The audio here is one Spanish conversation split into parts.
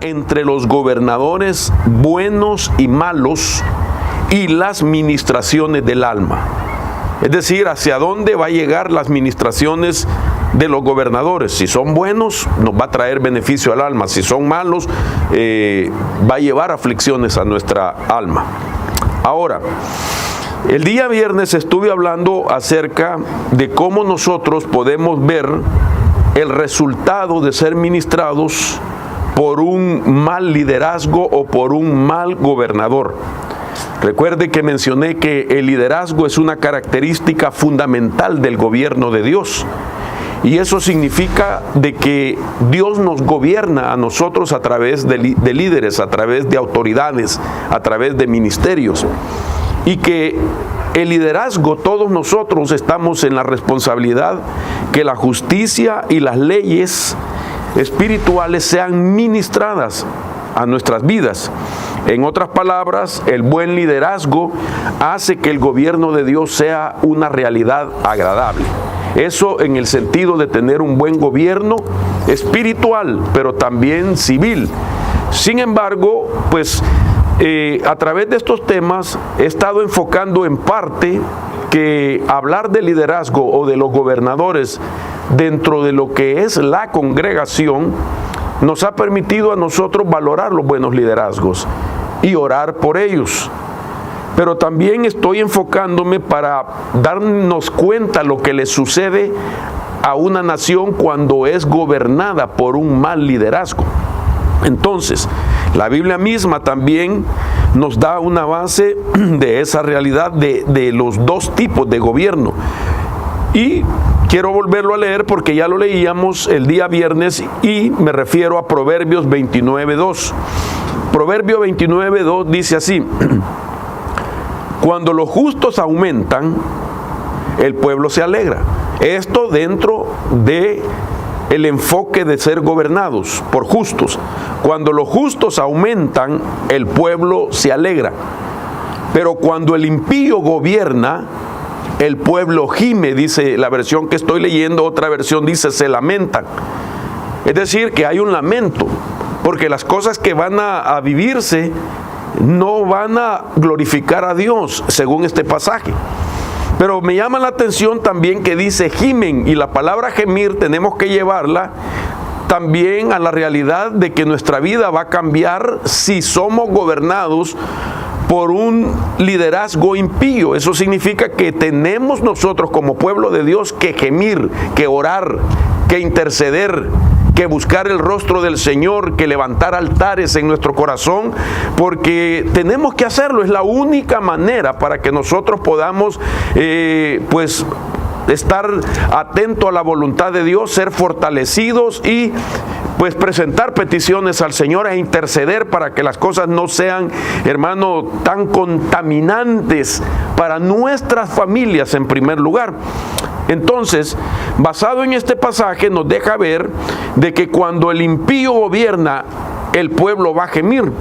Entre los gobernadores buenos y malos y las ministraciones del alma. Es decir, hacia dónde va a llegar las ministraciones de los gobernadores. Si son buenos, nos va a traer beneficio al alma. Si son malos, va a llevar aflicciones a nuestra alma. Ahora, el día viernes estuve hablando acerca de cómo nosotros podemos ver el resultado de ser ministrados por un mal liderazgo o por un mal gobernador. Recuerde que mencioné que el liderazgo es una característica fundamental del gobierno de Dios. Y eso significa de que Dios nos gobierna a nosotros a través de líderes, a través de autoridades, a través de ministerios. Y que el liderazgo, todos nosotros estamos en la responsabilidad que la justicia y las leyes espirituales sean ministradas a nuestras vidas. En otras palabras, el buen liderazgo hace que el gobierno de Dios sea una realidad agradable. Eso en el sentido de tener un buen gobierno espiritual, pero también civil. Sin embargo, pues a través de estos temas he estado enfocando en parte que hablar de liderazgo o de los gobernadores dentro de lo que es la congregación nos ha permitido a nosotros valorar los buenos liderazgos y orar por ellos. Pero también estoy enfocándome para darnos cuenta lo que le sucede a una nación cuando es gobernada por un mal liderazgo. Entonces, la Biblia misma también nos da una base de esa realidad de los dos tipos de gobierno. Y quiero volverlo a leer porque ya lo leíamos el día viernes y me refiero a Proverbios 29:2. Proverbio 29:2 dice así: cuando los justos aumentan, el pueblo se alegra. Esto dentro de el enfoque de ser gobernados por justos. Cuando los justos aumentan, el pueblo se alegra. Pero cuando el impío gobierna, el pueblo gime, dice la versión que estoy leyendo. Otra versión dice se lamentan. Es decir, que hay un lamento, porque las cosas que van a vivirse no van a glorificar a Dios, según este pasaje. Pero me llama la atención también que dice gimen, y la palabra gemir tenemos que llevarla también a la realidad de que nuestra vida va a cambiar si somos gobernados por un liderazgo impío. Eso significa que tenemos nosotros como pueblo de Dios que gemir, que orar, que interceder, que buscar el rostro del Señor, que levantar altares en nuestro corazón, porque tenemos que hacerlo. Es la única manera para que nosotros podamos pues estar atentos a la voluntad de Dios, ser fortalecidos y pues presentar peticiones al Señor e interceder para que las cosas no sean, hermano, tan contaminantes para nuestras familias en primer lugar. Entonces, basado en este pasaje, nos deja ver de que cuando el impío gobierna, el pueblo va a gemir.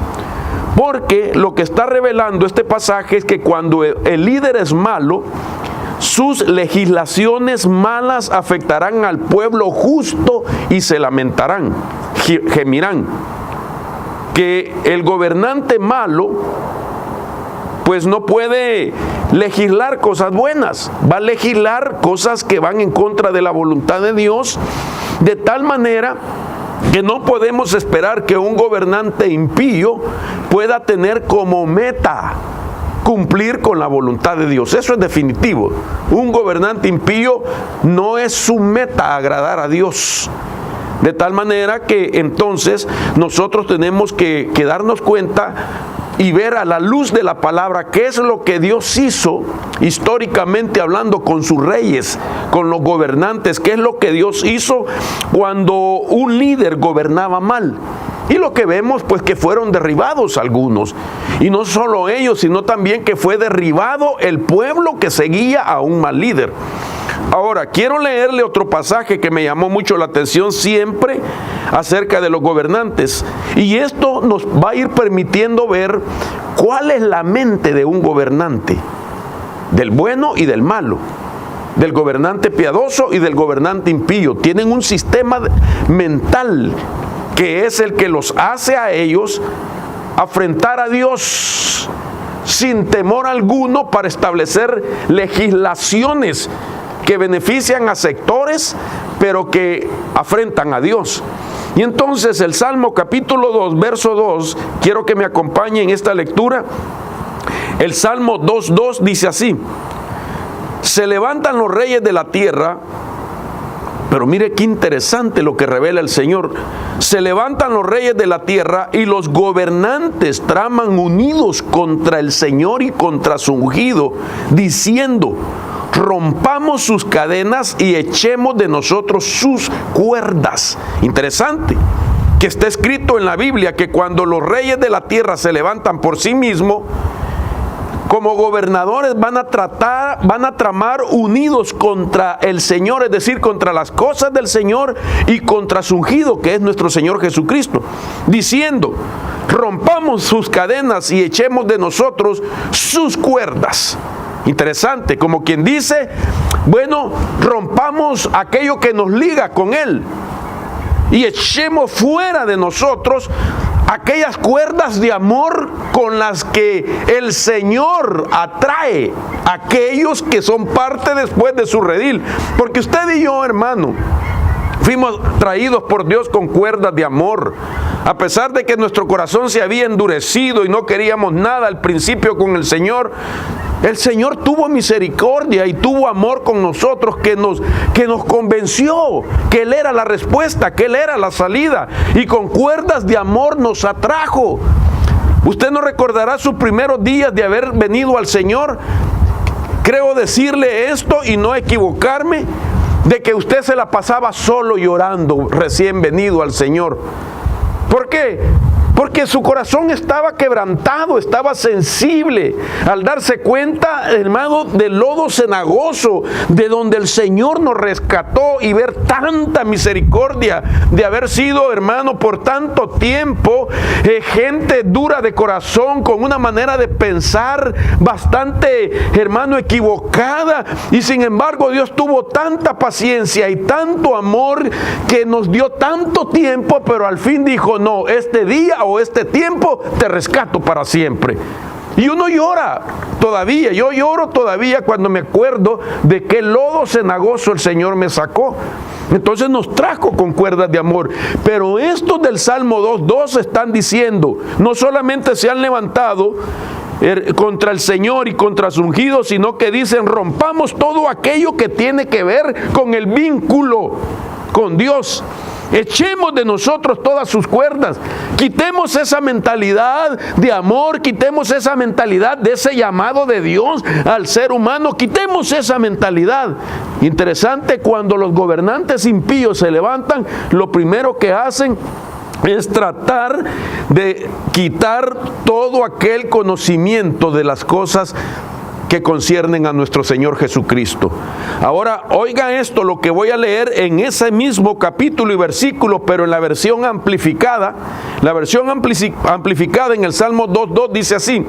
Porque lo que está revelando este pasaje es que cuando el líder es malo, sus legislaciones malas afectarán al pueblo justo y se lamentarán, gemirán. Que el gobernante malo pues no puede legislar cosas buenas, va a legislar cosas que van en contra de la voluntad de Dios, de tal manera que no podemos esperar que un gobernante impío pueda tener como meta cumplir con la voluntad de Dios. Eso es definitivo. Un gobernante impío no es su meta agradar a Dios. De tal manera que entonces nosotros tenemos que darnos cuenta y ver a la luz de la palabra qué es lo que Dios hizo históricamente hablando con sus reyes, con los gobernantes, qué es lo que Dios hizo cuando un líder gobernaba mal. Y lo que vemos pues que fueron derribados algunos, y no solo ellos, sino también que fue derribado el pueblo que seguía a un mal líder. Ahora, quiero leerle otro pasaje que me llamó mucho la atención siempre acerca de los gobernantes. Y esto nos va a ir permitiendo ver cuál es la mente de un gobernante, del bueno y del malo, del gobernante piadoso y del gobernante impío. Tienen un sistema mental que es el que los hace a ellos afrentar a Dios sin temor alguno para establecer legislaciones que benefician a sectores, pero que afrentan a Dios. Y entonces el Salmo capítulo 2, verso 2, quiero que me acompañe en esta lectura. El Salmo 2:2 dice así: se levantan los reyes de la tierra. Pero mire qué interesante lo que revela el Señor. Se levantan los reyes de la tierra y los gobernantes traman unidos contra el Señor y contra su ungido, diciendo: rompamos sus cadenas y echemos de nosotros sus cuerdas. Interesante que está escrito en la Biblia que cuando los reyes de la tierra se levantan por sí mismos, como gobernadores van a tramar unidos contra el Señor, es decir, contra las cosas del Señor y contra su ungido, que es nuestro Señor Jesucristo, diciendo: rompamos sus cadenas y echemos de nosotros sus cuerdas. Interesante, como quien dice, bueno, rompamos aquello que nos liga con Él y echemos fuera de nosotros aquellas cuerdas de amor con las que el Señor atrae a aquellos que son parte después de su redil. Porque usted y yo, hermano, fuimos traídos por Dios con cuerdas de amor. A pesar de que nuestro corazón se había endurecido y no queríamos nada al principio con el Señor tuvo misericordia y tuvo amor con nosotros que nos convenció que Él era la respuesta, que Él era la salida, y con cuerdas de amor nos atrajo. Usted no recordará sus primeros días de haber venido al Señor. Creo decirle esto y no equivocarme, de que usted se la pasaba solo llorando recién venido al Señor. ¿Por qué? Porque su corazón estaba quebrantado, estaba sensible al darse cuenta, hermano, del lodo cenagoso de donde el Señor nos rescató, y ver tanta misericordia de haber sido, hermano, por tanto tiempo, gente dura de corazón, con una manera de pensar bastante, hermano, equivocada, y sin embargo Dios tuvo tanta paciencia y tanto amor que nos dio tanto tiempo, pero al fin dijo: no, este día o este tiempo te rescato para siempre. Y uno llora todavía, yo lloro todavía cuando me acuerdo de qué lodo cenagoso el Señor me sacó. Entonces nos trajo con cuerdas de amor. Pero estos del Salmo 2:2 están diciendo, no solamente se han levantado contra el Señor y contra su ungido, sino que dicen: rompamos todo aquello que tiene que ver con el vínculo con Dios. Echemos de nosotros todas sus cuerdas. Quitemos esa mentalidad de amor, quitemos esa mentalidad de ese llamado de Dios al ser humano, quitemos esa mentalidad. Interesante, cuando los gobernantes impíos se levantan, lo primero que hacen es tratar de quitar todo aquel conocimiento de las cosas que conciernen a nuestro Señor Jesucristo. Ahora, oiga esto, lo que voy a leer en ese mismo capítulo y versículo, pero en la versión amplificada. La versión amplificada en el Salmo 2:2 dice así: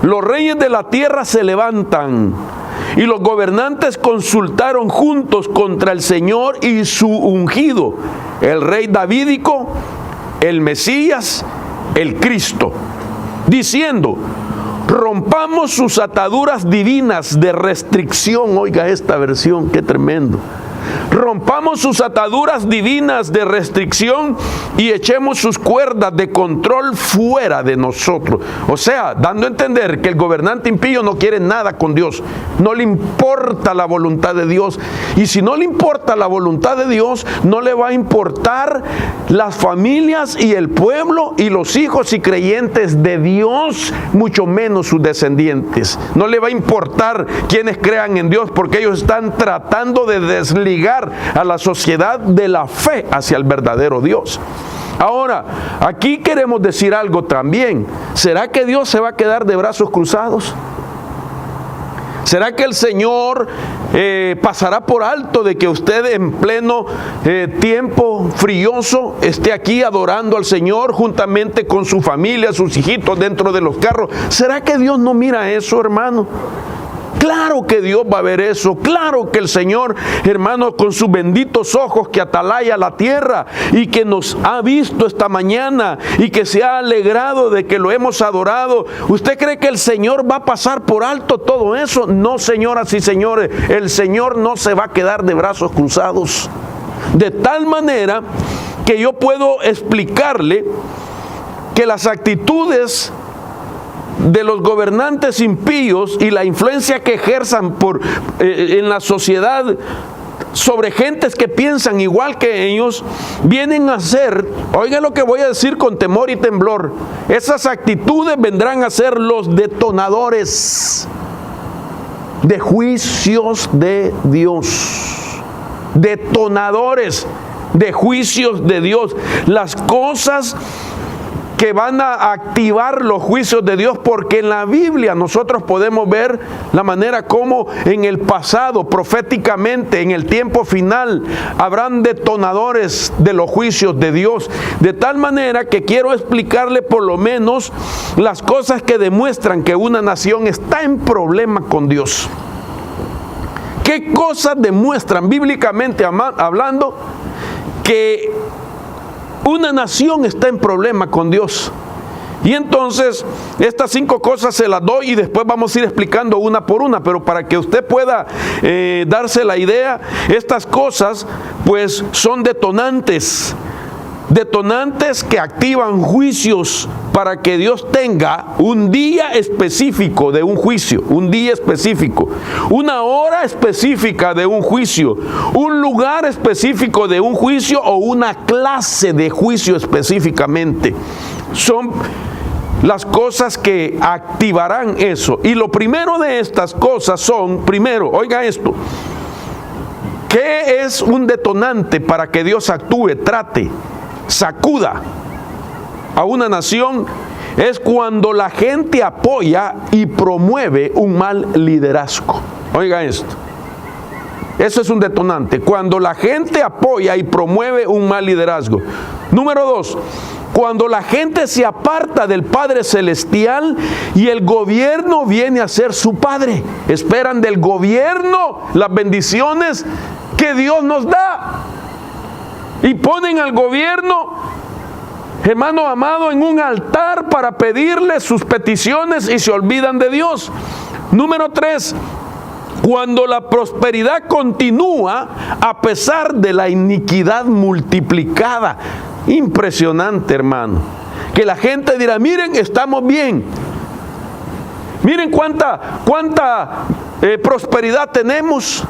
los reyes de la tierra se levantan y los gobernantes consultaron juntos contra el Señor y su ungido, el rey davídico, el Mesías, el Cristo, diciendo: rompamos sus ataduras divinas de restricción. Oiga esta versión, qué tremendo. Rompamos sus ataduras divinas de restricción y echemos sus cuerdas de control fuera de nosotros. O sea, dando a entender que el gobernante impío no quiere nada con Dios, no le importa la voluntad de Dios, y si no le importa la voluntad de Dios, no le va a importar las familias y el pueblo y los hijos y creyentes de Dios, mucho menos sus descendientes. No le va a importar quienes crean en Dios, porque ellos están tratando de desligar a la sociedad de la fe hacia el verdadero Dios. Ahora, aquí queremos decir algo también. ¿Será que Dios se va a quedar de brazos cruzados? ¿Será que el Señor pasará por alto de que usted en pleno tiempo frioso esté aquí adorando al Señor juntamente con su familia, sus hijitos dentro de los carros? ¿Será que Dios no mira eso, hermano? Claro que Dios va a ver eso. Claro que el Señor, hermano, con sus benditos ojos que atalaya la tierra y que nos ha visto esta mañana y que se ha alegrado de que lo hemos adorado. ¿Usted cree que el Señor va a pasar por alto todo eso? No, señoras y señores, el Señor no se va a quedar de brazos cruzados. De tal manera que yo puedo explicarle que las actitudes de los gobernantes impíos y la influencia que ejerzan en la sociedad sobre gentes que piensan igual que ellos, vienen a ser, oigan lo que voy a decir con temor y temblor, esas actitudes vendrán a ser los detonadores de juicios de Dios. Detonadores de juicios de Dios. Las cosas que van a activar los juicios de Dios, porque en la Biblia nosotros podemos ver la manera como en el pasado, proféticamente, en el tiempo final, habrán detonadores de los juicios de Dios. De tal manera que quiero explicarle por lo menos las cosas que demuestran que una nación está en problema con Dios. ¿Qué cosas demuestran bíblicamente hablando que una nación está en problema con Dios? Y entonces estas 5 cosas se las doy y después vamos a ir explicando una por una, pero para que usted pueda darse la idea, estas cosas pues son detonantes que activan juicios para que Dios tenga un día específico de un juicio, un día específico, una hora específica de un juicio, un lugar específico de un juicio o una clase de juicio específicamente. Son las cosas que activarán eso. Y lo primero de estas cosas son, primero, oiga esto, ¿qué es un detonante para que Dios actúe, trate, sacuda a una nación? Es cuando la gente apoya y promueve un mal liderazgo. Oiga esto, eso es un detonante, cuando la gente apoya y promueve un mal liderazgo. Número 2, cuando la gente se aparta del Padre Celestial y el gobierno viene a ser su padre. Esperan del gobierno las bendiciones que Dios nos da y ponen al gobierno, hermano amado, en un altar para pedirle sus peticiones y se olvidan de Dios. Número 3, cuando la prosperidad continúa a pesar de la iniquidad multiplicada. Impresionante, hermano, que la gente dirá, miren, estamos bien, miren cuánta prosperidad tenemos.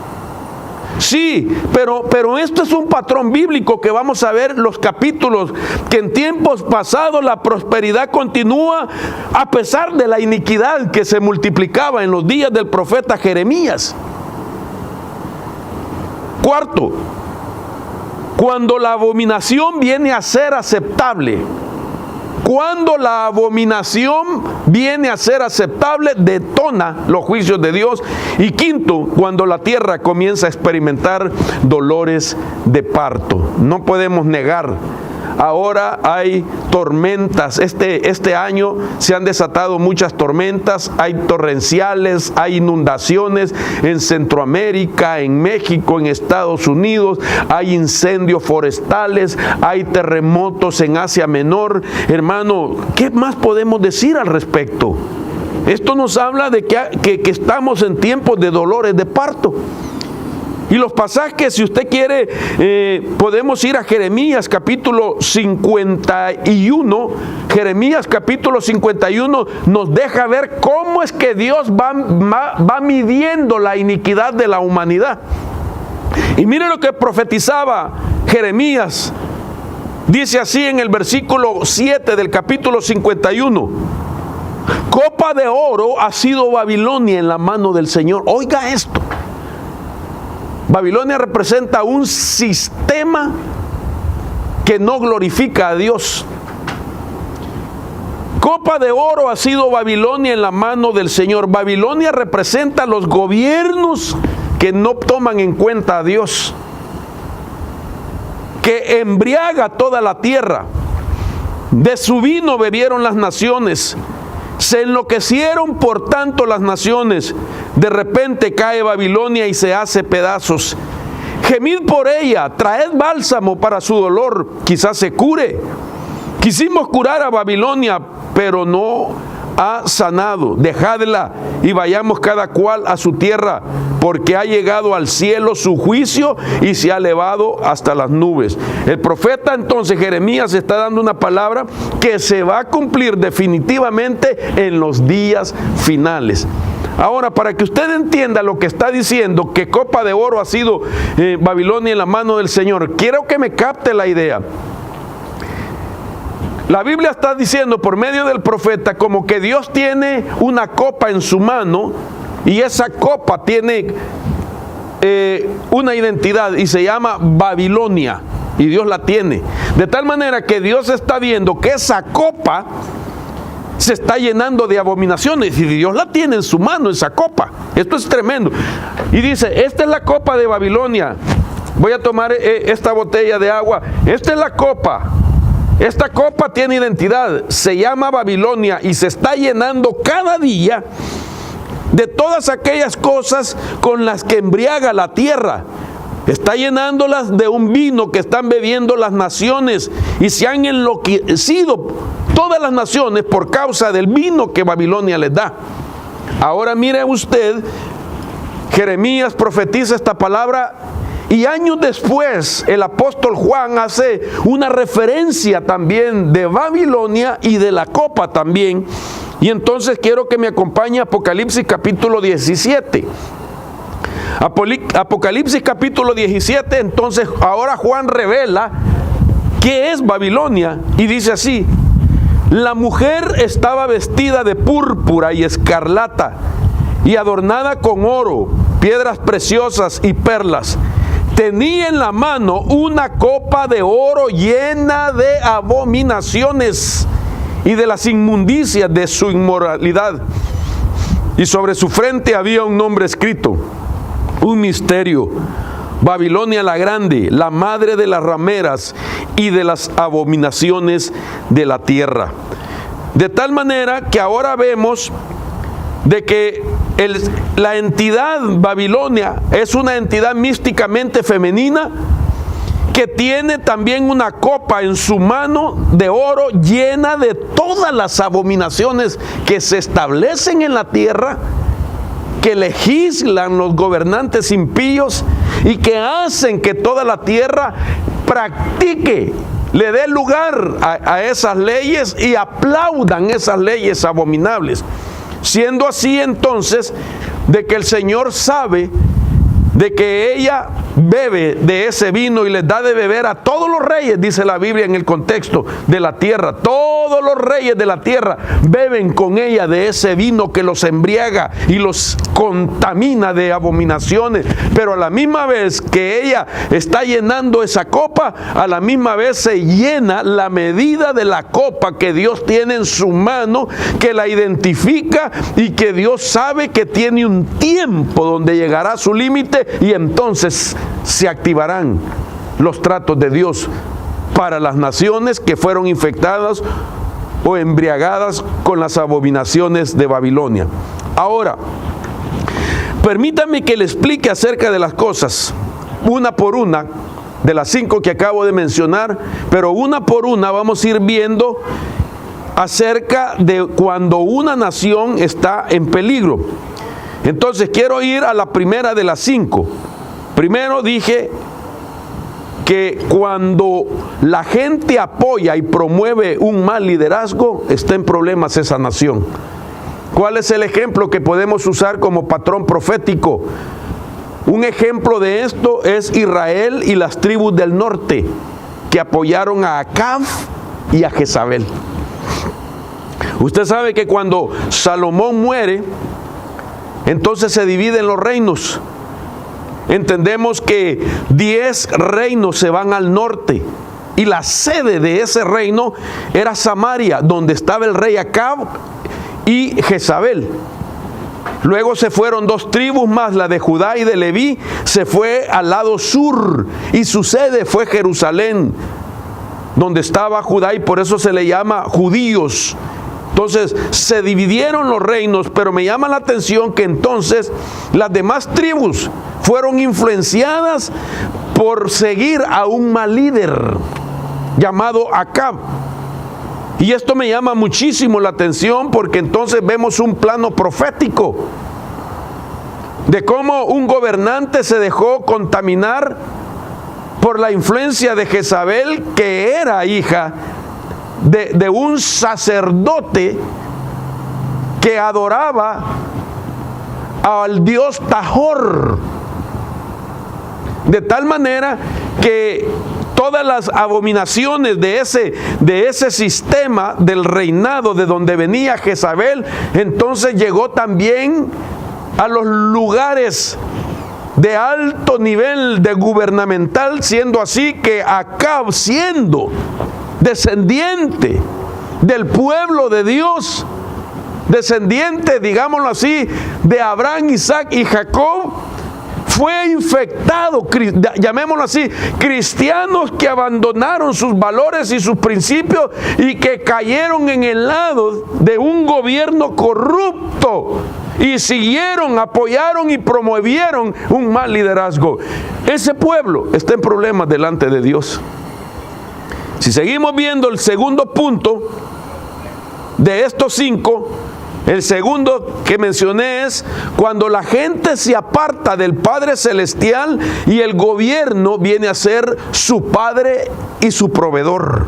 Sí, pero esto es un patrón bíblico que vamos a ver los capítulos, que en tiempos pasados la prosperidad continúa a pesar de la iniquidad que se multiplicaba en los días del profeta Jeremías. 4, cuando la abominación viene a ser aceptable. Cuando la abominación viene a ser aceptable, detona los juicios de Dios. Y 5, cuando la tierra comienza a experimentar dolores de parto. No podemos negar, ahora hay tormentas. Este año se han desatado muchas tormentas, hay torrenciales, hay inundaciones en Centroamérica, en México, en Estados Unidos, hay incendios forestales, hay terremotos en Asia Menor. Hermano, ¿qué más podemos decir al respecto? Esto nos habla de que estamos en tiempos de dolores de parto. Y los pasajes, si usted quiere, podemos ir a Jeremías capítulo 51. Jeremías capítulo 51 nos deja ver cómo es que Dios va midiendo la iniquidad de la humanidad. Y mire lo que profetizaba Jeremías. Dice así en el versículo 7 del capítulo 51. Copa de oro ha sido Babilonia en la mano del Señor. Oiga esto. Babilonia representa un sistema que no glorifica a Dios. Copa de oro ha sido Babilonia en la mano del Señor. Babilonia representa los gobiernos que no toman en cuenta a Dios, que embriaga toda la tierra. De su vino bebieron las naciones, Se enloquecieron por tanto las naciones. De repente cae Babilonia y se hace pedazos. Gemid por ella, traed bálsamo para su dolor, quizás se cure. Quisimos curar a Babilonia, pero no ha sanado. Dejadla y vayamos cada cual a su tierra, porque ha llegado al cielo su juicio y se ha elevado hasta las nubes. El profeta entonces Jeremías está dando una palabra que se va a cumplir definitivamente en los días finales. Ahora, para que usted entienda lo que está diciendo, que copa de oro ha sido Babilonia en la mano del Señor, quiero que me capte la idea. La Biblia está diciendo por medio del profeta como que Dios tiene una copa en su mano y esa copa tiene una identidad y se llama Babilonia, y Dios la tiene. De tal manera que Dios está viendo que esa copa se está llenando de abominaciones y Dios la tiene en su mano, esa copa. Esto es tremendo. Y dice, esta es la copa de Babilonia. Voy a tomar esta botella de agua. Esta es la copa. Esta copa tiene identidad. Se llama Babilonia y se está llenando cada día de todas aquellas cosas con las que embriaga la tierra. Está llenándolas de un vino que están bebiendo las naciones y se han enloquecido todas las naciones por causa del vino que Babilonia les da. Ahora mire usted, Jeremías profetiza esta palabra y años después el apóstol Juan hace una referencia también de Babilonia y de la copa también. Y entonces quiero que me acompañe a Apocalipsis capítulo 17. Apocalipsis capítulo 17, entonces ahora Juan revela qué es Babilonia y dice así: la mujer estaba vestida de púrpura y escarlata y adornada con oro, piedras preciosas y perlas. Tenía en la mano una copa de oro llena de abominaciones y de las inmundicias de su inmoralidad. Y sobre su frente había un nombre escrito, un misterio: Babilonia la grande, la madre de las rameras y de las abominaciones de la tierra. De tal manera que ahora vemos de que la entidad Babilonia es una entidad místicamente femenina que tiene también una copa en su mano de oro llena de todas las abominaciones que se establecen en la tierra, que legislan los gobernantes impíos y que hacen que toda la tierra practique, le dé lugar a esas leyes y aplaudan esas leyes abominables. Siendo así entonces de que el Señor sabe de que ella bebe de ese vino y les da de beber a todos los reyes, dice la Biblia en el contexto de la tierra. Todos los reyes de la tierra beben con ella de ese vino que los embriaga y los contamina de abominaciones. Pero a la misma vez que ella está llenando esa copa, a la misma vez se llena la medida de la copa que Dios tiene en su mano, que la identifica y que Dios sabe que tiene un tiempo donde llegará a su límite y entonces se activarán los tratos de Dios para las naciones que fueron infectadas o embriagadas con las abominaciones de Babilonia. Ahora, permítame que le explique acerca de las cosas, una por una, de las 5 que acabo de mencionar, pero una por una vamos a ir viendo acerca de cuando una nación está en peligro. Entonces quiero ir a la primera de las 5. Primero dije que cuando la gente apoya y promueve un mal liderazgo, está en problemas esa nación. ¿Cuál es el ejemplo que podemos usar como patrón profético? Un ejemplo de esto es Israel y las tribus del norte, que apoyaron a Acab y a Jezabel. Usted sabe que cuando Salomón muere, entonces se dividen los reinos. Entendemos que 10 reinos se van al norte y la sede de ese reino era Samaria, donde estaba el rey Acab y Jezabel. Luego se fueron 2 tribus más, la de Judá y de Leví, se fue al lado sur y su sede fue Jerusalén, donde estaba Judá, y por eso se le llama judíos. Entonces se dividieron los reinos, pero me llama la atención que entonces las demás tribus fueron influenciadas por seguir a un mal líder llamado Acab. Y esto me llama muchísimo la atención porque entonces vemos un plano profético de cómo un gobernante se dejó contaminar por la influencia de Jezabel, que era hija de un sacerdote que adoraba al dios Tajor, de tal manera que todas las abominaciones de ese sistema del reinado de donde venía Jezabel, entonces llegó también a los lugares de alto nivel de gubernamental, siendo así que Acab, siendo descendiente del pueblo de Dios, descendiente, digámoslo así, de Abraham, Isaac y Jacob, fue infectado, llamémoslo así, cristianos que abandonaron sus valores y sus principios y que cayeron en el lado de un gobierno corrupto y siguieron, apoyaron y promovieron un mal liderazgo. Ese pueblo está en problemas delante de Dios. Si seguimos viendo el segundo punto de estos 5, el segundo que mencioné es cuando la gente se aparta del Padre Celestial y el gobierno viene a ser su padre y su proveedor.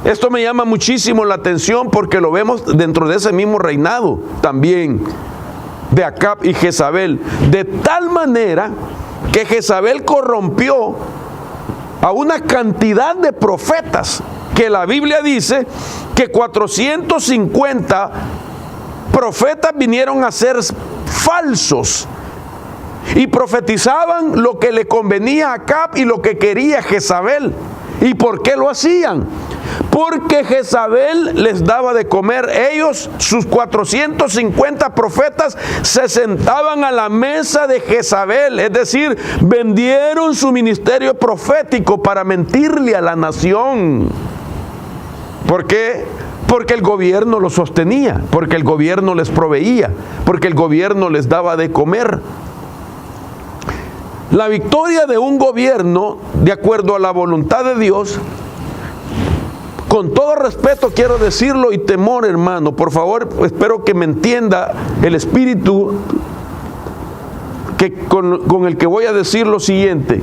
Esto me llama muchísimo la atención porque lo vemos dentro de ese mismo reinado también de Acab y Jezabel, de tal manera que Jezabel corrompió a una cantidad de profetas que la Biblia dice que 450 profetas vinieron a ser falsos y profetizaban lo que le convenía a Acab y lo que quería Jezabel. ¿Y por qué lo hacían? Porque Jezabel les daba de comer. Ellos, sus 450 profetas, se sentaban a la mesa de Jezabel, es decir, vendieron su ministerio profético para mentirle a la nación. ¿Por qué? Porque el gobierno los sostenía, porque el gobierno les proveía, porque el gobierno les daba de comer. La victoria de un gobierno, de acuerdo a la voluntad de Dios, con todo respeto quiero decirlo y temor, hermano, por favor, espero que me entienda el espíritu con el que voy a decir lo siguiente.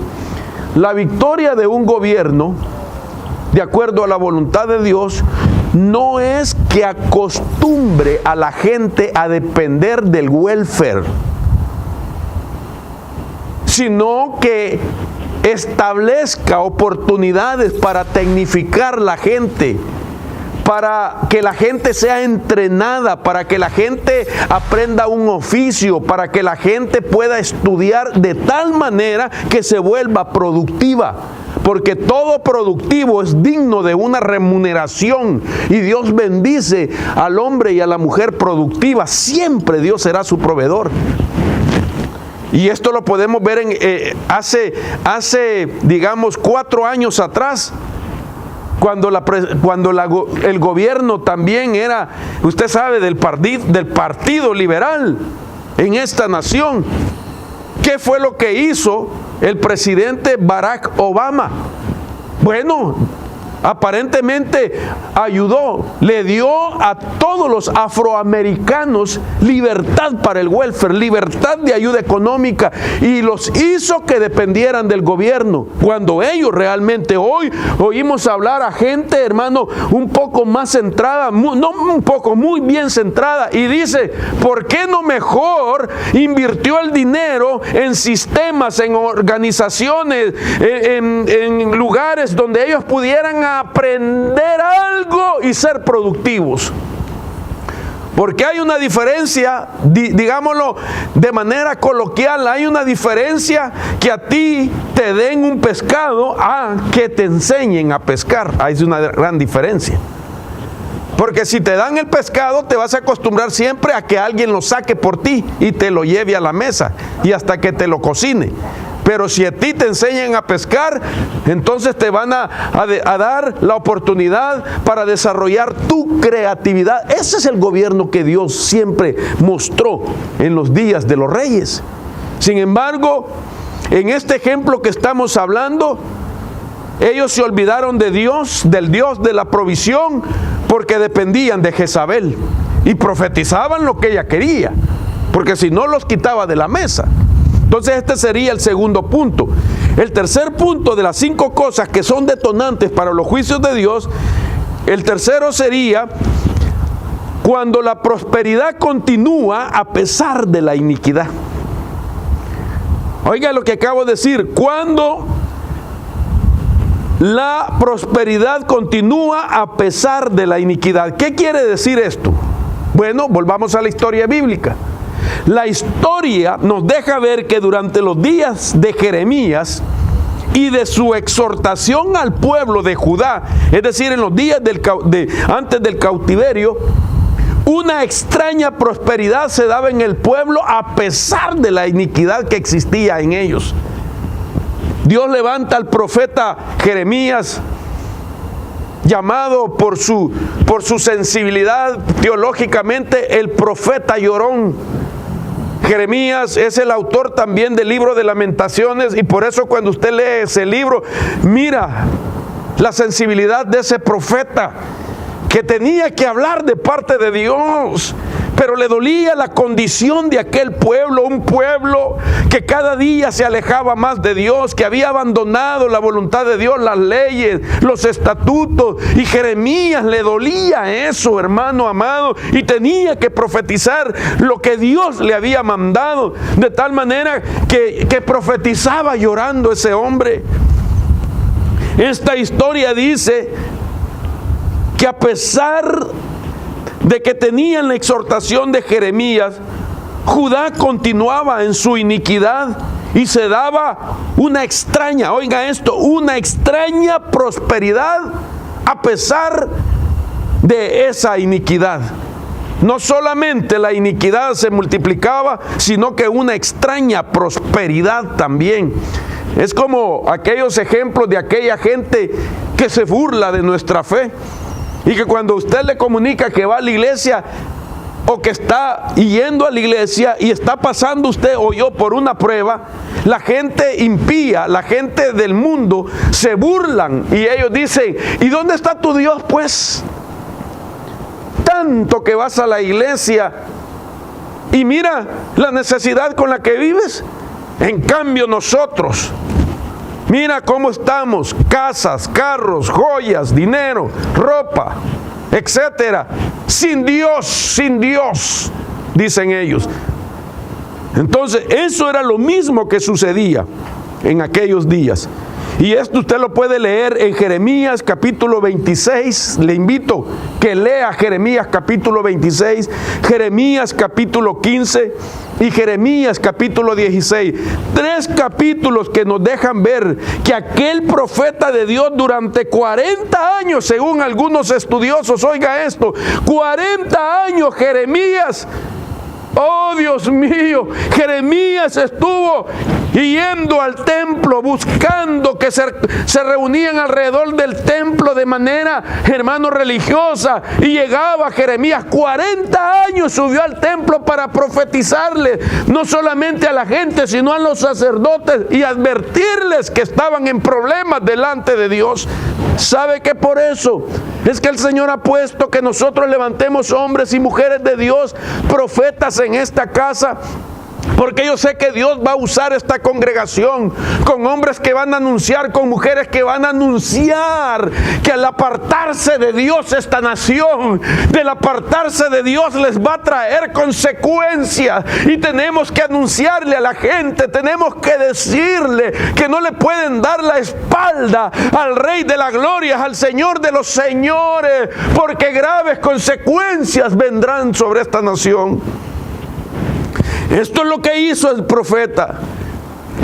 La victoria de un gobierno, de acuerdo a la voluntad de Dios, no es que acostumbre a la gente a depender del welfare, sino que establezca oportunidades para tecnificar la gente, para que la gente sea entrenada, para que la gente aprenda un oficio, para que la gente pueda estudiar de tal manera que se vuelva productiva. Porque todo productivo es digno de una remuneración y Dios bendice al hombre y a la mujer productiva. Siempre Dios será su proveedor. Y esto lo podemos ver hace digamos 4 años atrás, cuando el gobierno también era, usted sabe, del partido liberal en esta nación. ¿Qué fue lo que hizo el presidente Barack Obama? Bueno, aparentemente ayudó, le dio a todos los afroamericanos libertad para el welfare, libertad de ayuda económica, y los hizo que dependieran del gobierno, cuando ellos realmente hoy oímos hablar a gente, hermano, un poco más centrada, muy bien centrada, y dice, ¿por qué no mejor invirtió el dinero en sistemas, en organizaciones, en lugares donde ellos pudieran aprender algo y ser productivos? Porque hay una diferencia, digámoslo de manera coloquial, hay una diferencia que a ti te den un pescado a que te enseñen a pescar. Hay una gran diferencia. Porque si te dan el pescado, te vas a acostumbrar siempre a que alguien lo saque por ti y te lo lleve a la mesa y hasta que te lo cocine. Pero si a ti te enseñan a pescar, entonces te van a dar la oportunidad para desarrollar tu creatividad. Ese es el gobierno que Dios siempre mostró en los días de los reyes. Sin embargo, en este ejemplo que estamos hablando, ellos se olvidaron de Dios, del Dios de la provisión, porque dependían de Jezabel y profetizaban lo que ella quería, porque si no los quitaba de la mesa. Entonces este sería el segundo punto. El tercer punto de las 5 cosas que son detonantes para los juicios de Dios, el tercero sería cuando la prosperidad continúa a pesar de la iniquidad. Oiga lo que acabo de decir, cuando la prosperidad continúa a pesar de la iniquidad. ¿Qué quiere decir esto? Bueno, volvamos a la historia bíblica. La historia nos deja ver que durante los días de Jeremías y de su exhortación al pueblo de Judá, es decir, en los días antes del cautiverio, una extraña prosperidad se daba en el pueblo a pesar de la iniquidad que existía en ellos. Dios levanta al profeta Jeremías, llamado por su sensibilidad teológicamente el profeta llorón. Jeremías es el autor también del libro de Lamentaciones, y por eso cuando usted lee ese libro, mira la sensibilidad de ese profeta que tenía que hablar de parte de Dios, pero le dolía la condición de aquel pueblo, un pueblo que cada día se alejaba más de Dios, que había abandonado la voluntad de Dios, las leyes, los estatutos, y Jeremías le dolía eso, hermano amado, y tenía que profetizar lo que Dios le había mandado, de tal manera que profetizaba llorando ese hombre. Esta historia dice que a pesar de que tenían la exhortación de Jeremías, Judá continuaba en su iniquidad y se daba una extraña, oiga esto, una extraña prosperidad a pesar de esa iniquidad. No solamente la iniquidad se multiplicaba, sino que una extraña prosperidad también. Es como aquellos ejemplos de aquella gente que se burla de nuestra fe. Y que cuando usted le comunica que va a la iglesia o que está yendo a la iglesia y está pasando usted o yo por una prueba, la gente impía, la gente del mundo se burlan y ellos dicen: ¿y dónde está tu Dios pues? Tanto que vas a la iglesia y mira la necesidad con la que vives. En cambio nosotros, mira cómo estamos: casas, carros, joyas, dinero, ropa, etcétera. Sin Dios, dicen ellos. Entonces, eso era lo mismo que sucedía en aquellos días. Y esto usted lo puede leer en Jeremías capítulo 26. Le invito que lea Jeremías capítulo 26, Jeremías capítulo 15 y Jeremías capítulo 16. 3 capítulos que nos dejan ver que aquel profeta de Dios durante 40 años, según algunos estudiosos, oiga esto, 40 años Jeremías, oh Dios mío, Jeremías estuvo yendo al templo, buscando que se reunían alrededor del templo de manera, hermano, religiosa, y llegaba Jeremías, 40 años subió al templo para profetizarle, no solamente a la gente, sino a los sacerdotes, y advertirles que estaban en problemas delante de Dios. ¿Sabe que por eso es que el Señor ha puesto que nosotros levantemos hombres y mujeres de Dios, profetas en esta casa? Porque yo sé que Dios va a usar esta congregación con hombres que van a anunciar, con mujeres que van a anunciar que al apartarse de Dios esta nación, del apartarse de Dios les va a traer consecuencias. Y tenemos que anunciarle a la gente, tenemos que decirle que no le pueden dar la espalda al Rey de la Gloria, al Señor de los señores, porque graves consecuencias vendrán sobre esta nación. Esto es lo que hizo el profeta.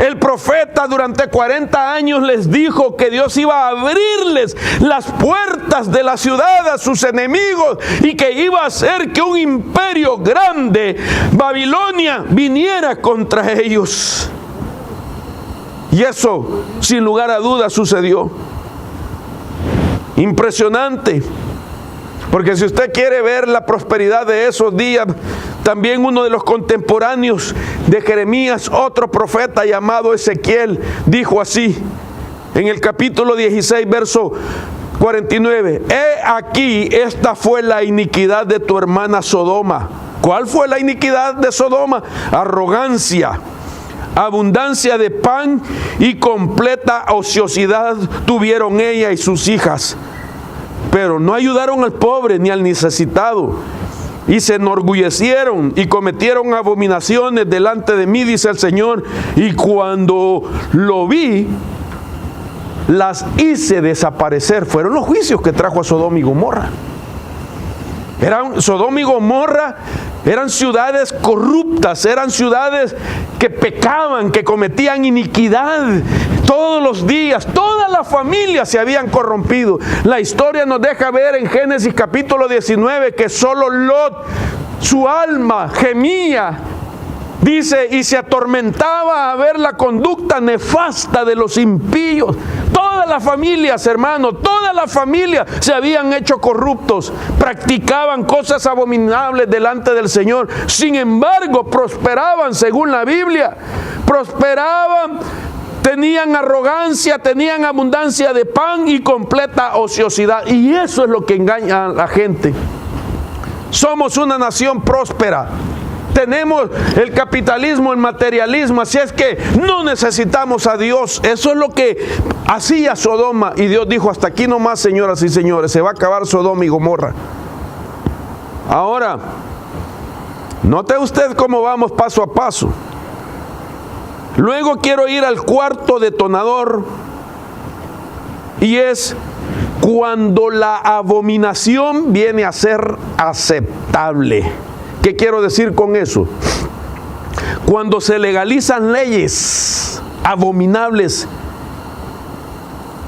El profeta durante 40 años les dijo que Dios iba a abrirles las puertas de la ciudad a sus enemigos y que iba a hacer que un imperio grande, Babilonia, viniera contra ellos. Y eso, sin lugar a dudas, sucedió. Impresionante. Porque si usted quiere ver la prosperidad de esos días, también uno de los contemporáneos de Jeremías, otro profeta llamado Ezequiel, dijo así, en el capítulo 16, verso 49, he aquí, esta fue la iniquidad de tu hermana Sodoma. ¿Cuál fue la iniquidad de Sodoma? Arrogancia, abundancia de pan y completa ociosidad tuvieron ella y sus hijas. Pero no ayudaron al pobre ni al necesitado, y se enorgullecieron y cometieron abominaciones delante de mí, dice el Señor, y cuando lo vi, las hice desaparecer. Fueron los juicios que trajo a Sodoma y Gomorra. Sodoma y Gomorra eran ciudades corruptas, eran ciudades que pecaban, que cometían iniquidad todos los días. Todas las familias se habían corrompido. La historia nos deja ver en Génesis capítulo 19 que solo Lot, su alma gemía, dice, y se atormentaba a ver la conducta nefasta de los impíos. Todas las familias, hermanos, todas las familias se habían hecho corruptos, practicaban cosas abominables delante del Señor. Sin embargo, prosperaban según la Biblia, prosperaban, tenían arrogancia, tenían abundancia de pan y completa ociosidad. Y eso es lo que engaña a la gente. Somos una nación próspera. Tenemos el capitalismo, el materialismo, así es que no necesitamos a Dios. Eso es lo que hacía Sodoma, y Dios dijo, hasta aquí nomás, señoras y señores, se va a acabar Sodoma y Gomorra. Ahora, note usted cómo vamos paso a paso. Luego quiero ir al cuarto detonador, y es cuando la abominación viene a ser aceptable. ¿Qué quiero decir con eso? Cuando se legalizan leyes abominables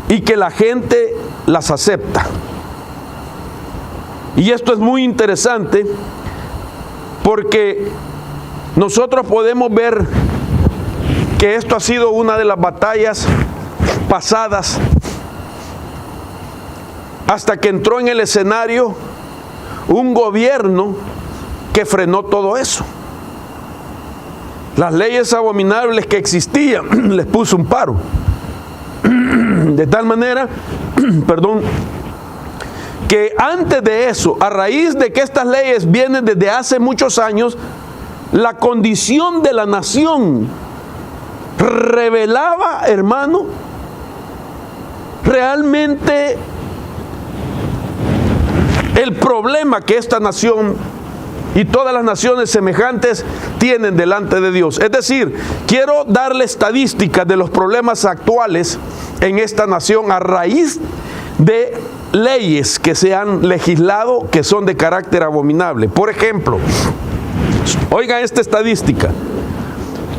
y que la gente las acepta. Y esto es muy interesante porque nosotros podemos ver que esto ha sido una de las batallas pasadas hasta que entró en el escenario un gobierno que frenó todo eso. Las leyes abominables que existían les puso un paro. De tal manera, que antes de eso, a raíz de que estas leyes vienen desde hace muchos años, la condición de la nación revelaba, hermano, realmente el problema que esta nación y todas las naciones semejantes tienen delante de Dios. Es decir, quiero darle estadísticas de los problemas actuales en esta nación a raíz de leyes que se han legislado que son de carácter abominable. Por ejemplo, oiga esta estadística: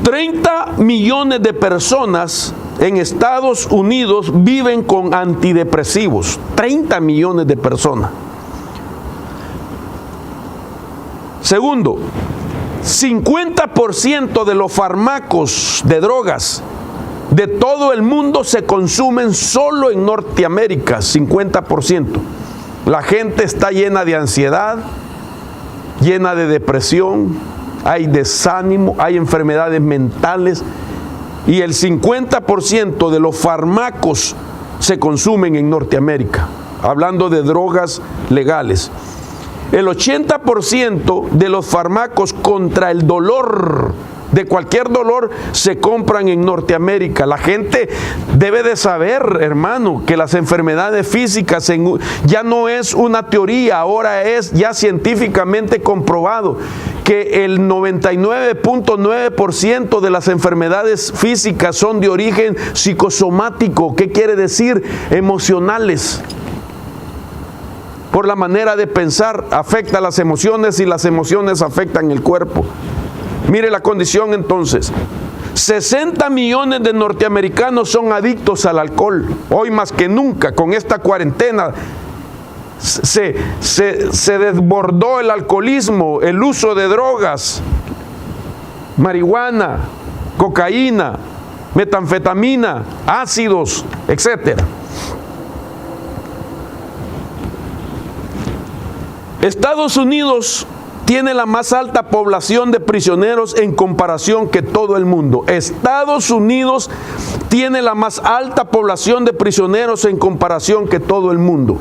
30 millones de personas en Estados Unidos viven con antidepresivos. 30 millones de personas. Segundo, 50% de los fármacos de drogas de todo el mundo se consumen solo en Norteamérica. 50%. La gente está llena de ansiedad, llena de depresión, hay desánimo, hay enfermedades mentales, y el 50% de los fármacos se consumen en Norteamérica, hablando de drogas legales. El 80% de los fármacos contra el dolor, de cualquier dolor, se compran en Norteamérica. La gente debe de saber, hermano, que las enfermedades físicas ya no es una teoría, ahora es ya científicamente comprobado que el 99.9% de las enfermedades físicas son de origen psicosomático. ¿Qué quiere decir? Emocionales. Por la manera de pensar afecta las emociones y las emociones afectan el cuerpo. Mire la condición entonces. 60 millones de norteamericanos son adictos al alcohol. Hoy más que nunca, con esta cuarentena, se desbordó el alcoholismo, el uso de drogas, marihuana, cocaína, metanfetamina, ácidos, etc. Estados Unidos tiene la más alta población de prisioneros en comparación que todo el mundo. Estados Unidos tiene la más alta población de prisioneros en comparación que todo el mundo.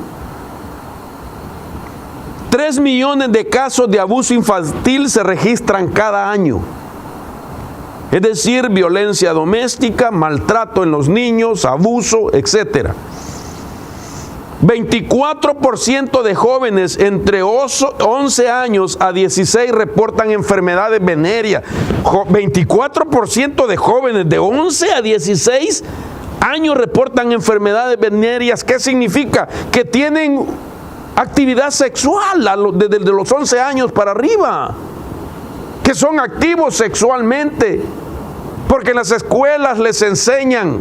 3 millones de casos de abuso infantil se registran cada año. Es decir, violencia doméstica, maltrato en los niños, abuso, etc. 24% de jóvenes entre 11 años a 16 reportan enfermedades venéreas. 24% de jóvenes de 11 a 16 años reportan enfermedades venéreas. ¿Qué significa? Que tienen actividad sexual desde los 11 años para arriba, que son activos sexualmente, porque en las escuelas les enseñan,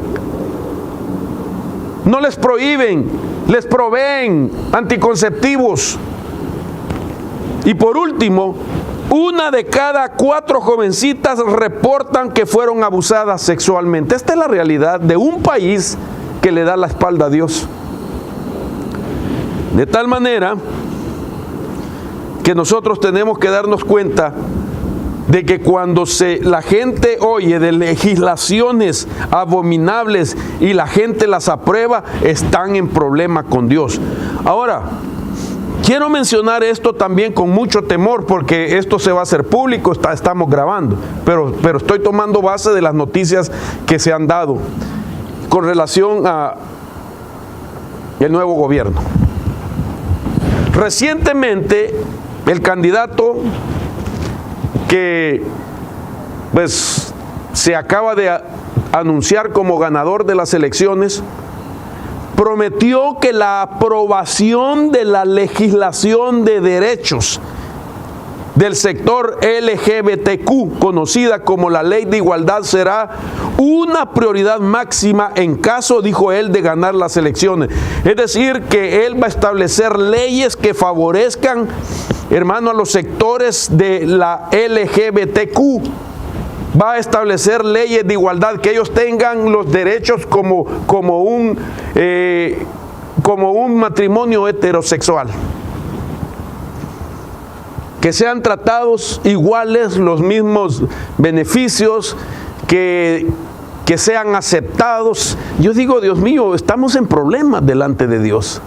no les prohíben, les proveen anticonceptivos. Y por último, 1 de cada 4 jovencitas reportan que fueron abusadas sexualmente. Esta es la realidad de un país que le da la espalda a Dios. De tal manera que nosotros tenemos que darnos cuenta de que cuando la gente oye de legislaciones abominables y la gente las aprueba, están en problema con Dios. Ahora, quiero mencionar esto también con mucho temor, porque esto se va a hacer público, estamos grabando, pero estoy tomando base de las noticias que se han dado con relación a el nuevo gobierno. Recientemente, el candidato que pues se acaba de anunciar como ganador de las elecciones, prometió que la aprobación de la legislación de derechos del sector LGBTQ, conocida como la Ley de Igualdad, será una prioridad máxima en caso, dijo él, de ganar las elecciones. Es decir, que él va a establecer leyes que favorezcan, hermano, a los sectores de la LGBTQ. Va a establecer leyes de igualdad, que ellos tengan los derechos como un matrimonio heterosexual. Que sean tratados iguales, los mismos beneficios, que sean aceptados. Yo digo, Dios mío, estamos en problemas delante de Dios.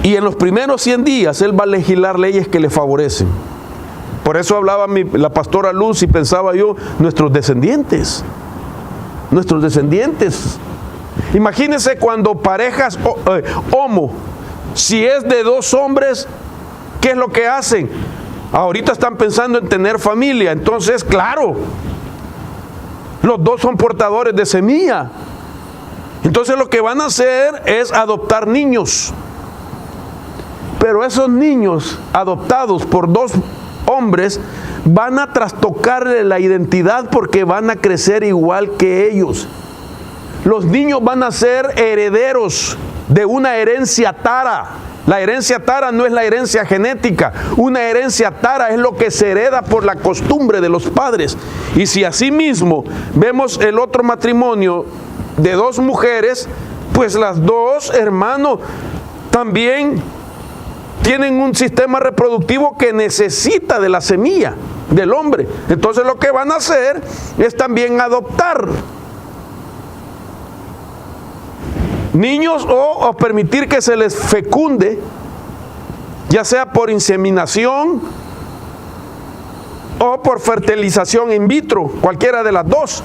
Y en los primeros 100 días Él va a legislar leyes que le favorecen. Por eso hablaba la pastora Luz y pensaba yo, nuestros descendientes. Imagínense cuando parejas homo, si es de 2 hombres, ¿qué es lo que hacen? Ahorita están pensando en tener familia, entonces, claro, los 2 son portadores de semilla. Entonces lo que van a hacer es adoptar niños. Pero esos niños adoptados por 2 hombres van a trastocarle la identidad, porque van a crecer igual que ellos. Los niños van a ser herederos de una herencia tara. La herencia tara no es la herencia genética. Una herencia tara es lo que se hereda por la costumbre de los padres. Y si asimismo vemos el otro matrimonio de 2 mujeres, pues las 2, hermano, también tienen un sistema reproductivo que necesita de la semilla del hombre. Entonces lo que van a hacer es también adoptar niños o permitir que se les fecunde, ya sea por inseminación o por fertilización in vitro, cualquiera de las 2.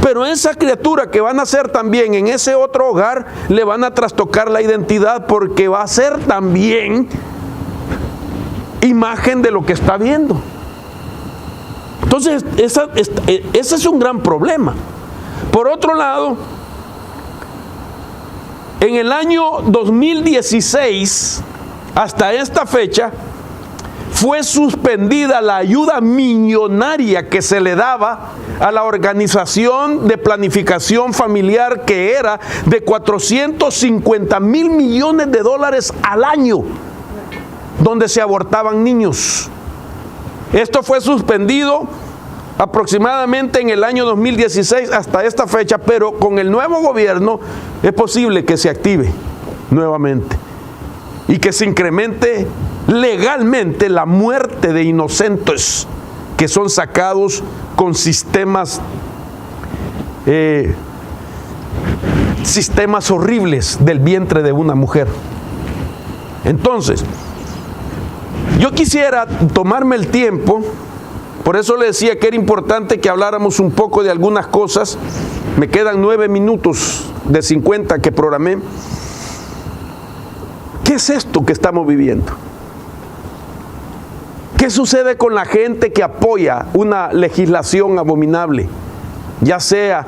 Pero esa criatura que van a hacer también en ese otro hogar, le van a trastocar la identidad, porque va a ser también imagen de lo que está viendo. Entonces, ese es un gran problema. Por otro lado, en el año 2016, hasta esta fecha, fue suspendida la ayuda millonaria que se le daba a la Organización de Planificación Familiar, que era de $450 mil millones al año, donde se abortaban niños. Esto fue suspendido aproximadamente en el año 2016 hasta esta fecha, pero con el nuevo gobierno es posible que se active nuevamente y que se incremente legalmente la muerte de inocentes que son sacados con sistemas horribles del vientre de una mujer. Entonces, yo quisiera tomarme el tiempo, por eso le decía que era importante que habláramos un poco de algunas cosas. Me quedan 9 minutos de 50 que programé. ¿Qué es esto que estamos viviendo? ¿Qué sucede con la gente que apoya una legislación abominable? Ya sea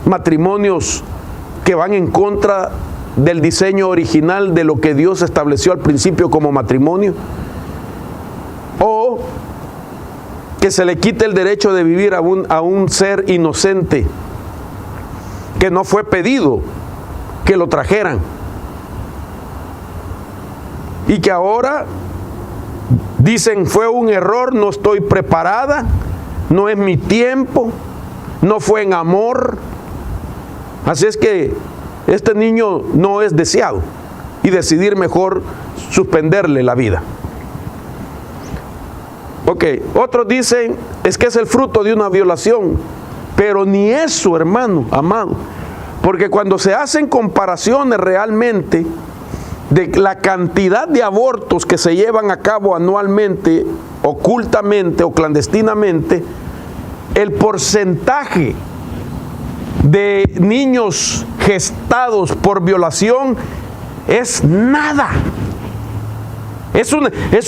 matrimonios que van en contra del diseño original de lo que Dios estableció al principio como matrimonio, o que se le quite el derecho de vivir a un ser inocente que no fue pedido que lo trajeran y que ahora dicen fue un error, no estoy preparada, no es mi tiempo, no fue en amor. Así es que este niño no es deseado y decidir mejor suspenderle la vida. Ok, otros dicen es que es el fruto de una violación, pero ni eso, hermano, amado, porque cuando se hacen comparaciones realmente de la cantidad de abortos que se llevan a cabo anualmente, ocultamente o clandestinamente, el porcentaje de niños gestados por violación es nada. Es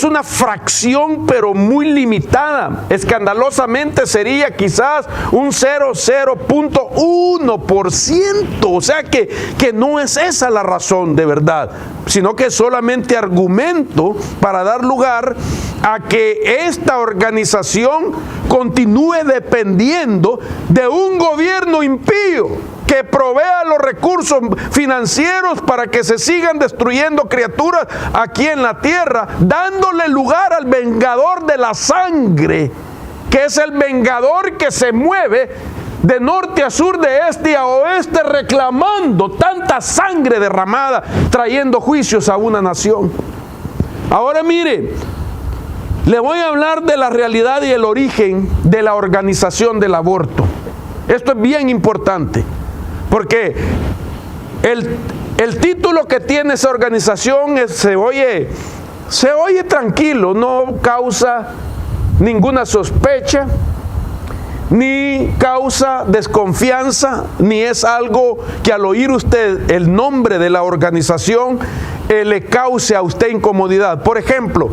una fracción, pero muy limitada. Escandalosamente sería quizás un 0.1%. O sea que no es esa la razón de verdad, sino que es solamente argumento para dar lugar a que esta organización continúe dependiendo de un gobierno impío que provea los recursos financieros para que se sigan destruyendo criaturas aquí en la tierra, dándole lugar al vengador de la sangre, que es el vengador que se mueve de norte a sur, de este a oeste, reclamando tanta sangre derramada, trayendo juicios a una nación. Ahora mire, le voy a hablar de la realidad y el origen de la organización del aborto. Esto es bien importante, porque el título que tiene esa organización se oye tranquilo, no causa ninguna sospecha, ni causa desconfianza, ni es algo que al oír usted el nombre de la organización le cause a usted incomodidad. Por ejemplo,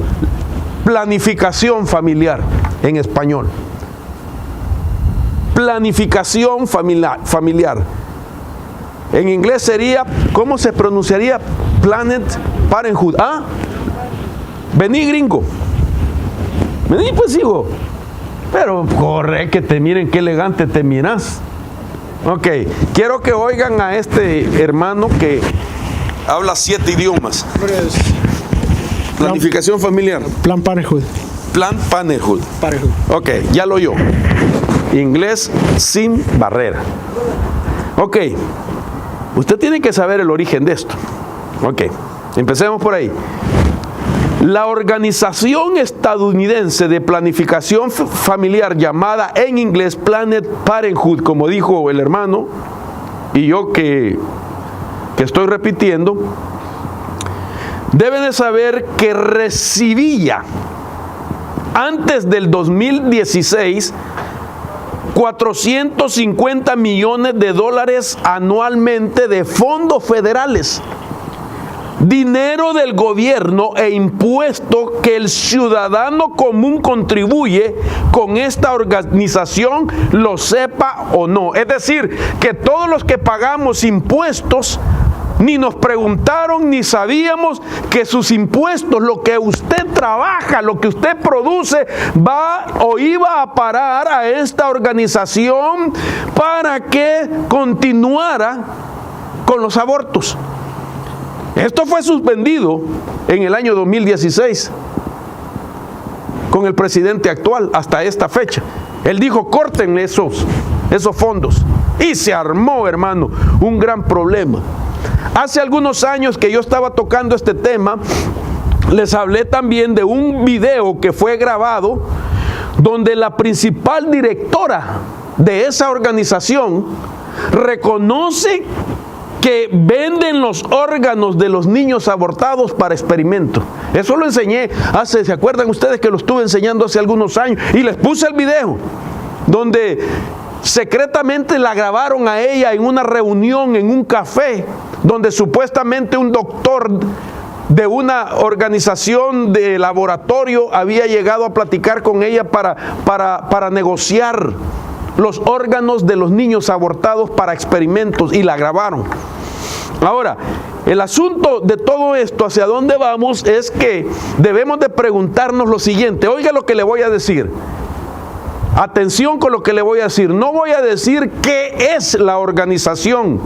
planificación familiar en español. Planificación familiar. En inglés sería, ¿cómo se pronunciaría? Planned Parenthood. ¿Ah? Vení, gringo. Vení, pues, hijo. Pero corre, que te miren qué elegante te miras. Ok, quiero que oigan a este hermano que habla 7 idiomas. Planificación familiar. Planned Parenthood. Planned Parenthood. Ok, ya lo oyó. Inglés sin barrera. Ok, usted tiene que saber el origen de esto. Ok, empecemos por ahí. La organización estadounidense de planificación familiar, llamada en inglés Planned Parenthood, como dijo el hermano, y yo que estoy repitiendo, debe de saber que recibía antes del 2016 $450 millones anualmente de fondos federales, dinero del gobierno e impuesto que el ciudadano común contribuye con esta organización, lo sepa o no. Es decir, que todos los que pagamos impuestos ni nos preguntaron ni sabíamos que sus impuestos, lo que usted trabaja, lo que usted produce, va o iba a parar a esta organización para que continuara con los abortos. Esto fue suspendido en el año 2016. con el presidente actual hasta esta fecha. Él dijo, corten esos fondos. Y se armó, hermano, un gran problema. Hace algunos años que yo estaba tocando este tema, les hablé también de un video que fue grabado donde la principal directora de esa organización reconoce que venden los órganos de los niños abortados para experimento. Eso lo enseñé ¿se acuerdan ustedes que lo estuve enseñando hace algunos años? Y les puse el video donde secretamente la grabaron a ella en una reunión, en un café, donde supuestamente un doctor de una organización de laboratorio había llegado a platicar con ella para negociar los órganos de los niños abortados para experimentos, y la grabaron. Ahora, el asunto de todo esto, hacia dónde vamos, es que debemos de preguntarnos lo siguiente. Oiga lo que le voy a decir. Atención con lo que le voy a decir. No voy a decir qué es la Organización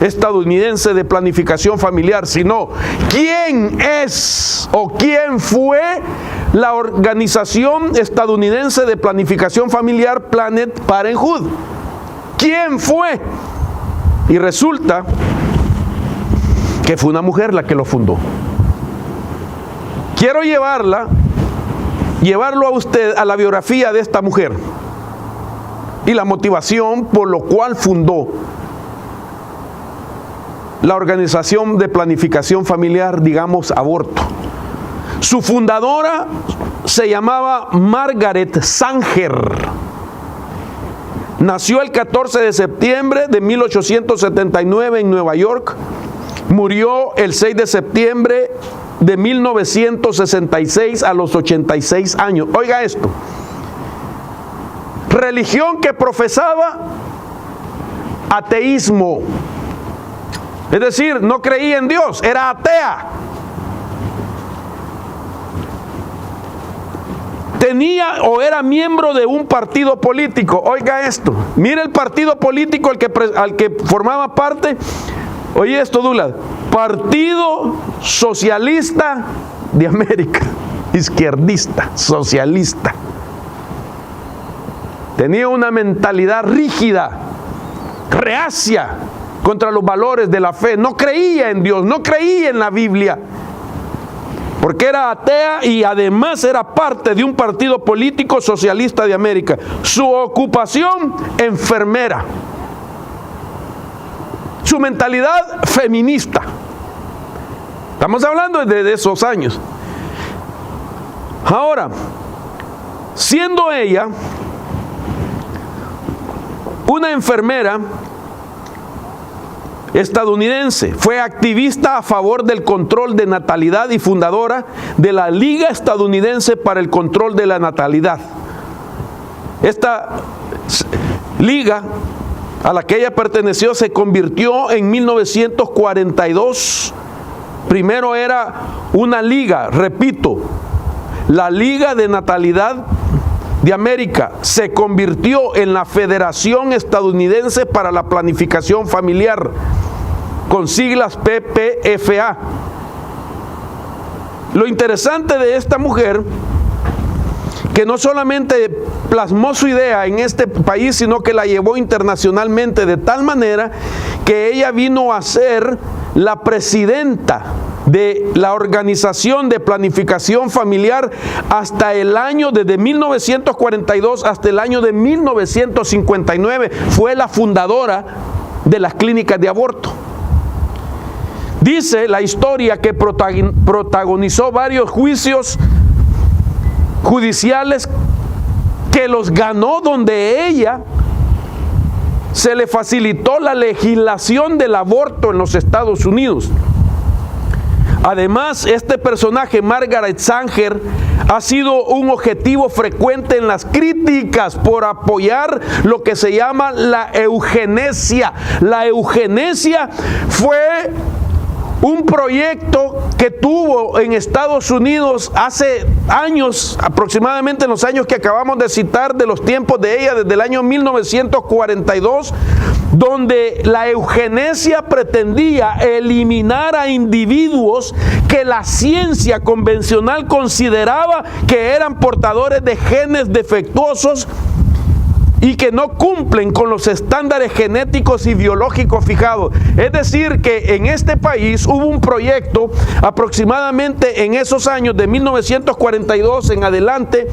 Estadounidense de Planificación Familiar, sino quién es o quién fue la Organización Estadounidense de Planificación Familiar, Planned Parenthood. ¿Quién fue? Y resulta que fue una mujer la que lo fundó. Quiero llevarlo a usted a la biografía de esta mujer y la motivación por lo cual fundó la Organización de Planificación Familiar, digamos, aborto. Su fundadora se llamaba Margaret Sanger. Nació el 14 de septiembre de 1879 en Nueva York. Murió el 6 de septiembre de 1966 a los 86 años. Oiga esto. Religión que profesaba ateísmo. Es decir, no creía en Dios, era atea. Tenía o era miembro de un partido político. Oiga esto. Mire el partido político al que formaba parte. Oye esto, Douglas. Partido Socialista de América. Izquierdista, socialista. Tenía una mentalidad rígida, reacia contra los valores de la fe. No creía en Dios, no creía en la Biblia, porque era atea y además era parte de un partido político socialista de América. Su ocupación, enfermera. Su mentalidad, feminista. Estamos hablando de esos años. Ahora, siendo ella una enfermera estadounidense, fue activista a favor del control de natalidad y fundadora de la Liga Estadounidense para el Control de la Natalidad. Esta liga a la que ella perteneció se convirtió en 1942. Primero era una liga, repito, la Liga de Natalidad de América se convirtió en la Federación Estadounidense para la Planificación Familiar, con siglas PPFA. Lo interesante de esta mujer, que no solamente plasmó su idea en este país, sino que la llevó internacionalmente, de tal manera que ella vino a ser la presidenta de la Organización de Planificación Familiar hasta el año, desde 1942 hasta el año de 1959, fue la fundadora de las clínicas de aborto. Dice la historia que protagonizó varios juicios judiciales que los ganó, donde ella se le facilitó la legislación del aborto en los Estados Unidos. Además, este personaje, Margaret Sanger, ha sido un objetivo frecuente en las críticas por apoyar lo que se llama la eugenesia. La eugenesia fue un proyecto que tuvo en Estados Unidos hace años, aproximadamente en los años que acabamos de citar, de los tiempos de ella, desde el año 1942, donde la eugenesia pretendía eliminar a individuos que la ciencia convencional consideraba que eran portadores de genes defectuosos y que no cumplen con los estándares genéticos y biológicos fijados. Es decir, que en este país hubo un proyecto aproximadamente en esos años de 1942 en adelante,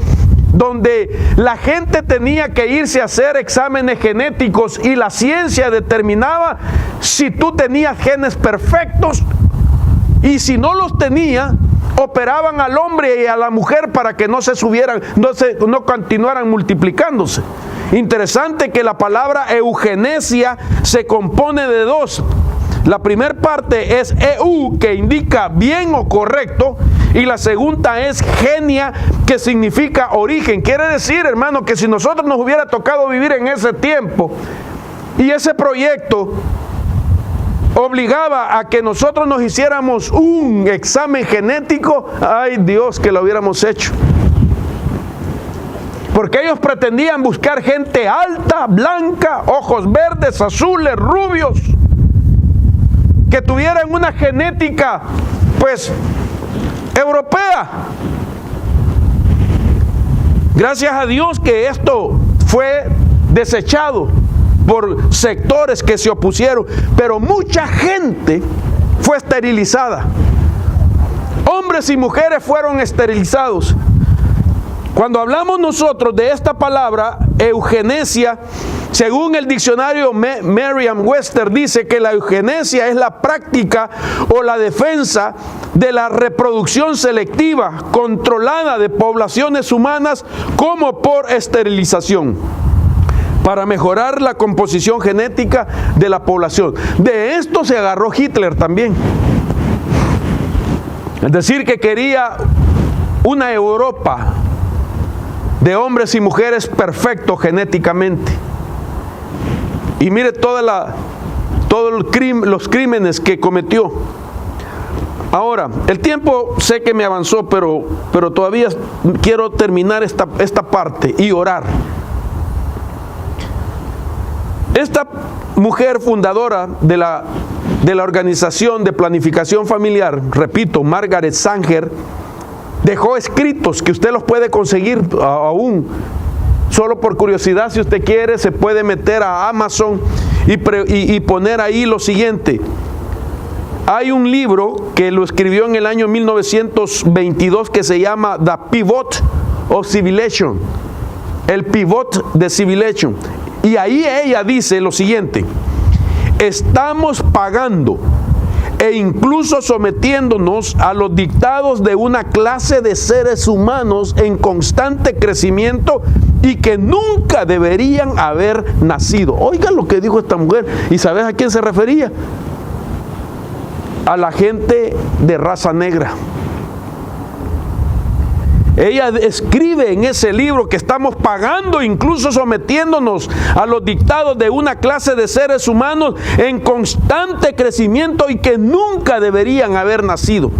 donde la gente tenía que irse a hacer exámenes genéticos y la ciencia determinaba si tú tenías genes perfectos, y si no los tenía, operaban al hombre y a la mujer para que no continuaran multiplicándose. Interesante que la palabra eugenesia se compone de dos. La primera parte es eu, que indica bien o correcto, y la segunda es genia, que significa origen. Quiere decir, hermano, que si nosotros nos hubiera tocado vivir en ese tiempo y ese proyecto obligaba a que nosotros nos hiciéramos un examen genético, ay Dios, que lo hubiéramos hecho. Porque ellos pretendían buscar gente alta, blanca, ojos verdes, azules, rubios, que tuvieran una genética, pues, europea. Gracias a Dios que esto fue desechado por sectores que se opusieron, pero mucha gente fue esterilizada. Hombres y mujeres fueron esterilizados. Cuando hablamos nosotros de esta palabra, eugenesia, según el diccionario Merriam-Webster, dice que la eugenesia es la práctica o la defensa de la reproducción selectiva controlada de poblaciones humanas como por esterilización, para mejorar la composición genética de la población. De esto se agarró Hitler también. Es decir, que quería una Europa de hombres y mujeres perfectos genéticamente. Y mire todos los crímenes que cometió. Ahora, el tiempo sé que me avanzó, pero todavía quiero terminar esta parte y orar. Esta mujer fundadora de la Organización de Planificación Familiar, repito, Margaret Sanger, dejó escritos que usted los puede conseguir aún. Solo por curiosidad, si usted quiere, se puede meter a Amazon y poner ahí lo siguiente. Hay un libro que lo escribió en el año 1922 que se llama The Pivot of Civilization, el pivot de Civilization. Y ahí ella dice lo siguiente: estamos pagando e incluso sometiéndonos a los dictados de una clase de seres humanos en constante crecimiento y que nunca deberían haber nacido. Oigan lo que dijo esta mujer. ¿Y sabes a quién se refería? A la gente de raza negra. Ella escribe en ese libro que estamos pagando, incluso sometiéndonos a los dictados de una clase de seres humanos en constante crecimiento y que nunca deberían haber nacido.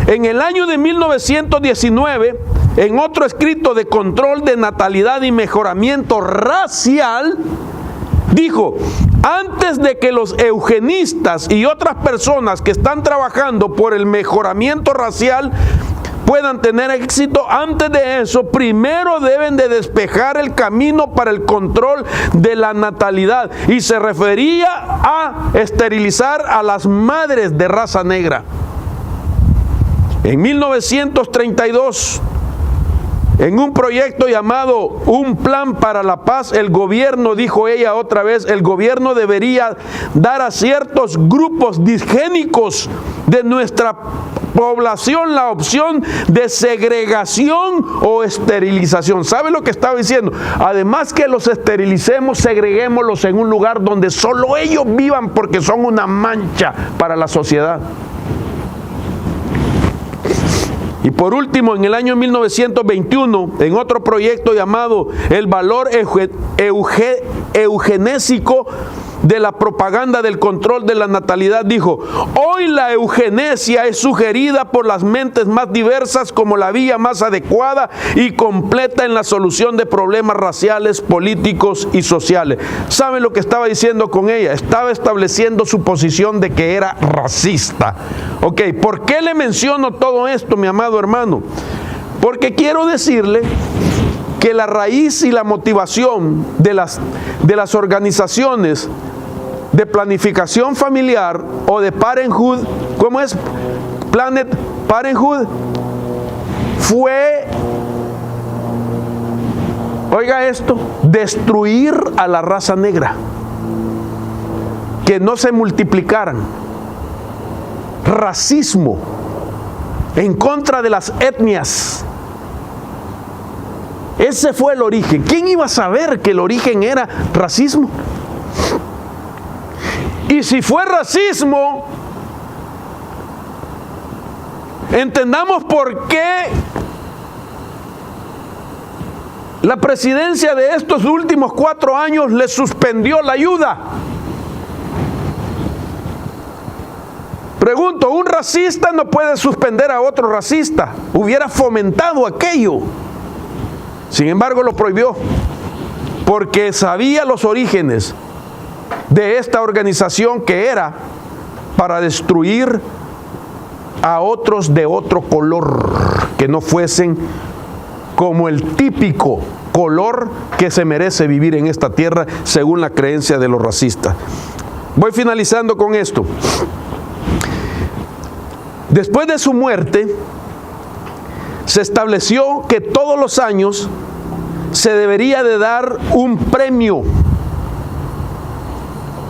En el año de 1919, en otro escrito de control de natalidad y mejoramiento racial, dijo: antes de que los eugenistas y otras personas que están trabajando por el mejoramiento racial puedan tener éxito, antes de eso, primero deben de despejar el camino para el control de la natalidad. Y se refería a esterilizar a las madres de raza negra. En 1932, en un proyecto llamado Un Plan para la Paz, el gobierno, dijo ella otra vez, el gobierno debería dar a ciertos grupos disgénicos de nuestra población la opción de segregación o esterilización. ¿Sabe lo que estaba diciendo? Además que los esterilicemos, segreguémoslos en un lugar donde solo ellos vivan, porque son una mancha para la sociedad. Y por último, en el año 1921, en otro proyecto llamado El Valor Eugenésico de la propaganda del control de la natalidad, dijo: hoy la eugenesia es sugerida por las mentes más diversas como la vía más adecuada y completa en la solución de problemas raciales, políticos y sociales. ¿Saben lo que estaba diciendo con ella? Estaba estableciendo su posición de que era racista. Ok, ¿por qué le menciono todo esto, mi amado hermano? Porque quiero decirle que la raíz y la motivación de las organizaciones de planificación familiar o de Parenthood, ¿cómo es? Planned Parenthood, fue, oiga esto, destruir a la raza negra, que no se multiplicaran. Racismo en contra de las etnias. Ese fue el origen. ¿Quién iba a saber que el origen era racismo? Y si fue racismo, entendamos por qué la presidencia de estos últimos 4 años le suspendió la ayuda. Pregunto, un racista no puede suspender a otro racista. Hubiera fomentado aquello. Sin embargo, lo prohibió porque sabía los orígenes de esta organización, que era para destruir a otros de otro color, que no fuesen como el típico color que se merece vivir en esta tierra según la creencia de los racistas. Voy finalizando con esto. Después de su muerte, se estableció que todos los años se debería de dar un premio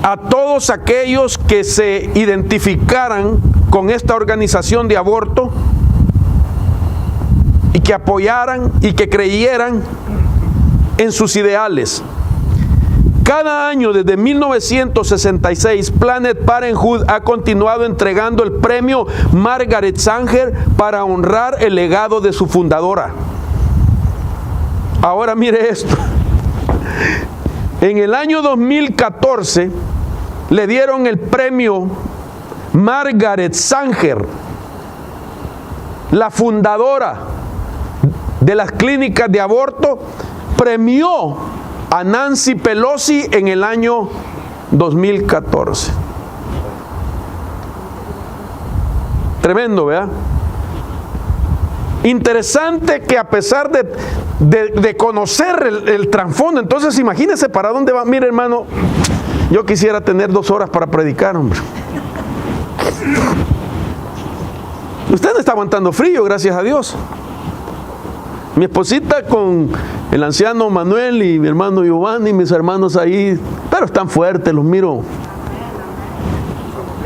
a todos aquellos que se identificaran con esta organización de aborto y que apoyaran y que creyeran en sus ideales. Cada año desde 1966, Planned Parenthood ha continuado entregando el premio Margaret Sanger para honrar el legado de su fundadora. Ahora mire esto. En el año 2014 le dieron el premio Margaret Sanger, la fundadora de las clínicas de aborto, premió a Nancy Pelosi en el año 2014. Tremendo, ¿verdad? Interesante que a pesar de conocer el trasfondo, entonces imagínese para dónde va. Mire, hermano, yo quisiera tener 2 horas para predicar, hombre. Usted no está aguantando frío, gracias a Dios. Mi esposita con el anciano Manuel y mi hermano Giovanni y mis hermanos ahí, pero están fuertes, los miro.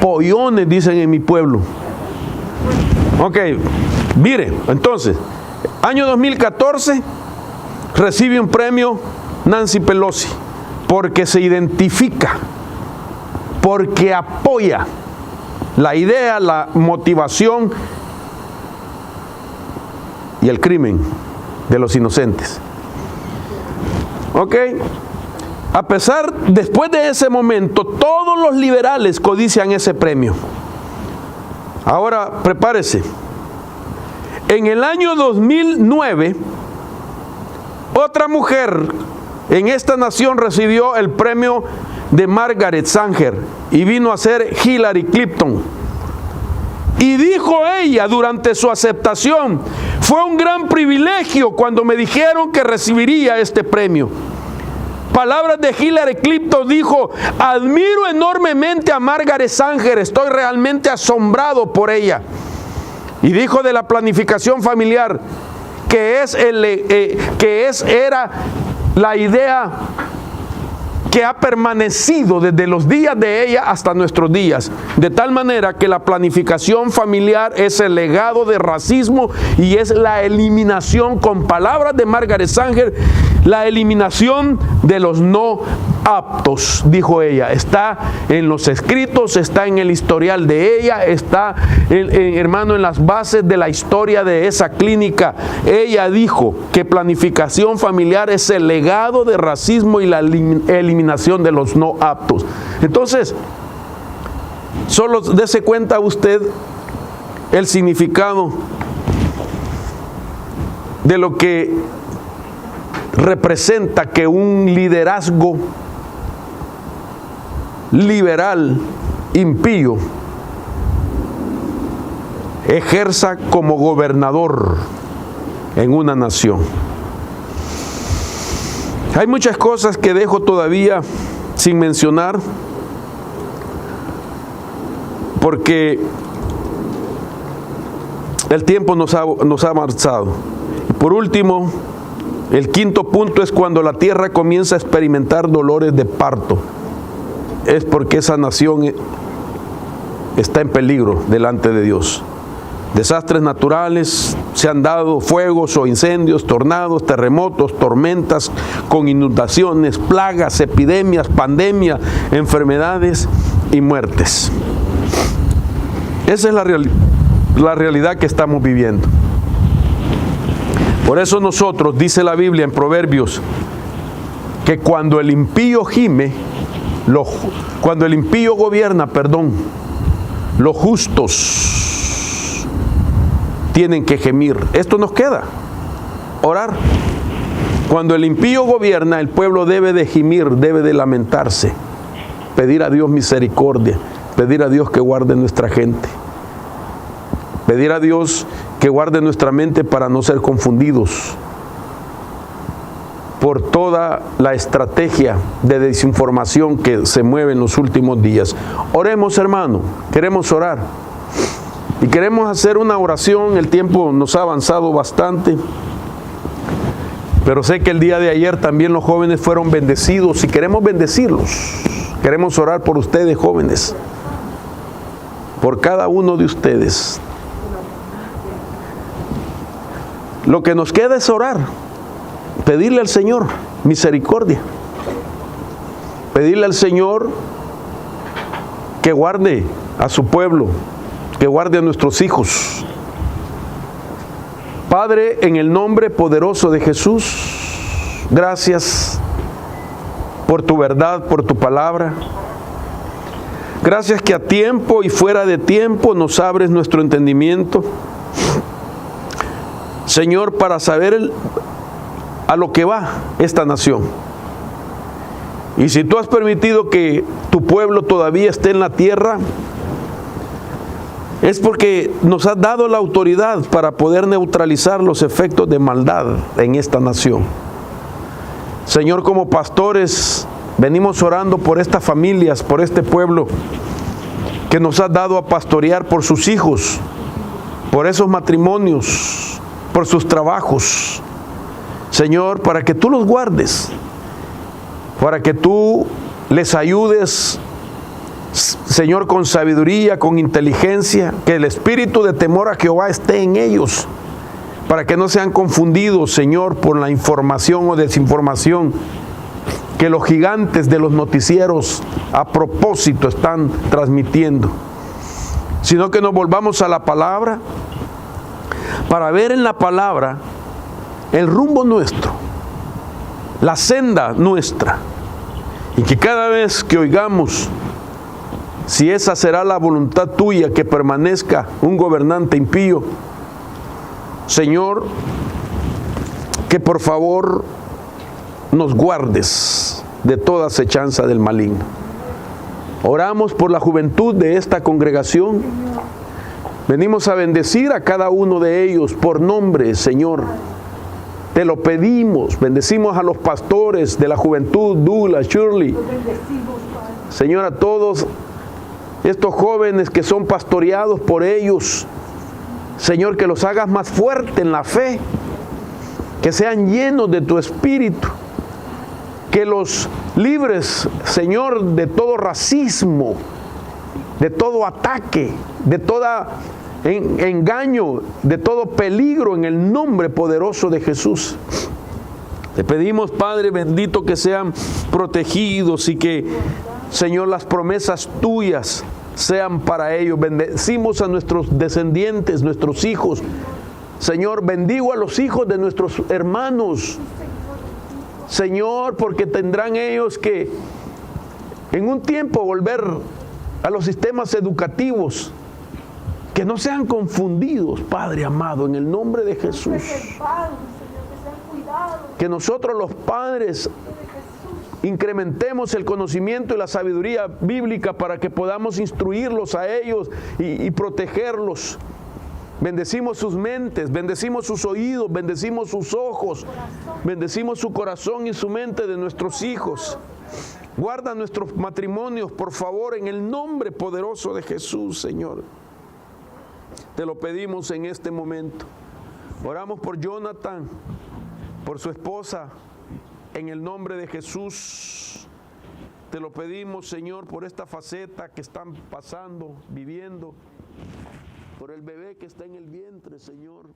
Pollones, dicen en mi pueblo. Ok, mire, entonces, año 2014, recibe un premio Nancy Pelosi, porque se identifica, porque apoya la idea, la motivación y el crimen de los inocentes. Ok, a pesar, después de ese momento, todos los liberales codician ese premio. Ahora, prepárese. En el año 2009, otra mujer en esta nación recibió el premio de Margaret Sanger y vino a ser Hillary Clinton. Y dijo ella durante su aceptación: fue un gran privilegio cuando me dijeron que recibiría este premio. Palabras de Hillary Clinton, dijo: admiro enormemente a Margaret Sanger, estoy realmente asombrado por ella. Y dijo de la planificación familiar que era la idea que ha permanecido desde los días de ella hasta nuestros días, de tal manera que la planificación familiar es el legado de racismo y es la eliminación, con palabras de Margaret Sanger, la eliminación de los no aptos, dijo ella. Está en los escritos, está en el historial de ella, está, hermano, en las bases de la historia de esa clínica. Ella dijo que planificación familiar es el legado de racismo y la eliminación discriminación de los no aptos. Entonces, solo dése cuenta usted el significado de lo que representa que un liderazgo liberal impío ejerza como gobernador en una nación. Hay muchas cosas que dejo todavía sin mencionar porque el tiempo nos ha avanzado. Por último, el quinto punto es cuando la tierra comienza a experimentar dolores de parto. Es porque esa nación está en peligro delante de Dios. Desastres naturales se han dado, fuegos o incendios, tornados, terremotos, tormentas con inundaciones, plagas, epidemias, pandemias, enfermedades y muertes. Esa es la realidad que estamos viviendo. Por eso nosotros, dice la Biblia en Proverbios, que cuando el impío gime, cuando el impío gobierna, los justos tienen que gemir. Esto nos queda, orar. Cuando el impío gobierna, el pueblo debe de gemir, debe de lamentarse, pedir a Dios misericordia, pedir a Dios que guarde nuestra gente, pedir a Dios que guarde nuestra mente para no ser confundidos por toda la estrategia de desinformación que se mueve en los últimos días. Oremos, hermano, queremos orar. Y queremos hacer una oración. El tiempo nos ha avanzado bastante, pero sé que el día de ayer también los jóvenes fueron bendecidos y queremos bendecirlos. Queremos orar por ustedes, jóvenes, por cada uno de ustedes. Lo que nos queda es orar, pedirle al Señor misericordia, pedirle al Señor que guarde a su pueblo, que guarde a nuestros hijos. Padre, en el nombre poderoso de Jesús, gracias por tu verdad, por tu palabra. Gracias que a tiempo y fuera de tiempo nos abres nuestro entendimiento, Señor, para saber a lo que va esta nación. Y si tú has permitido que tu pueblo todavía esté en la tierra, es porque nos has dado la autoridad para poder neutralizar los efectos de maldad en esta nación. Señor, como pastores, venimos orando por estas familias, por este pueblo que nos has dado a pastorear, por sus hijos, por esos matrimonios, por sus trabajos. Señor, para que tú los guardes, para que tú les ayudes, Señor, con sabiduría, con inteligencia, que el espíritu de temor a Jehová esté en ellos, para que no sean confundidos, Señor, por la información o desinformación que los gigantes de los noticieros a propósito están transmitiendo, sino que nos volvamos a la palabra para ver en la palabra el rumbo nuestro, la senda nuestra, y que cada vez que oigamos si esa será la voluntad tuya, que permanezca un gobernante impío, Señor, que por favor nos guardes de toda acechanza del maligno. Oramos por la juventud de esta congregación. Venimos a bendecir a cada uno de ellos por nombre, Señor. Te lo pedimos. Bendecimos a los pastores de la juventud, Douglas, Shirley. Señor, a todos estos jóvenes que son pastoreados por ellos, Señor, que los hagas más fuertes en la fe, que sean llenos de tu espíritu, que los libres, Señor, de todo racismo, de todo ataque, de todo engaño, de todo peligro, en el nombre poderoso de Jesús. Te pedimos, Padre bendito, que sean protegidos y que, Señor, las promesas tuyas sean para ellos. Bendecimos a nuestros descendientes, nuestros hijos. Señor, bendigo a los hijos de nuestros hermanos. Señor, porque tendrán ellos que en un tiempo volver a los sistemas educativos, que no sean confundidos, Padre amado, en el nombre de Jesús. Que nosotros los padres incrementemos el conocimiento y la sabiduría bíblica para que podamos instruirlos a ellos y protegerlos. Bendecimos sus mentes, bendecimos sus oídos, bendecimos sus ojos, bendecimos su corazón y su mente de nuestros hijos. Guarda nuestros matrimonios, por favor, en el nombre poderoso de Jesús, Señor. Te lo pedimos en este momento. Oramos por Jonathan, por su esposa, en el nombre de Jesús. Te lo pedimos, Señor, por esta faceta que están pasando, viviendo, por el bebé que está en el vientre, Señor.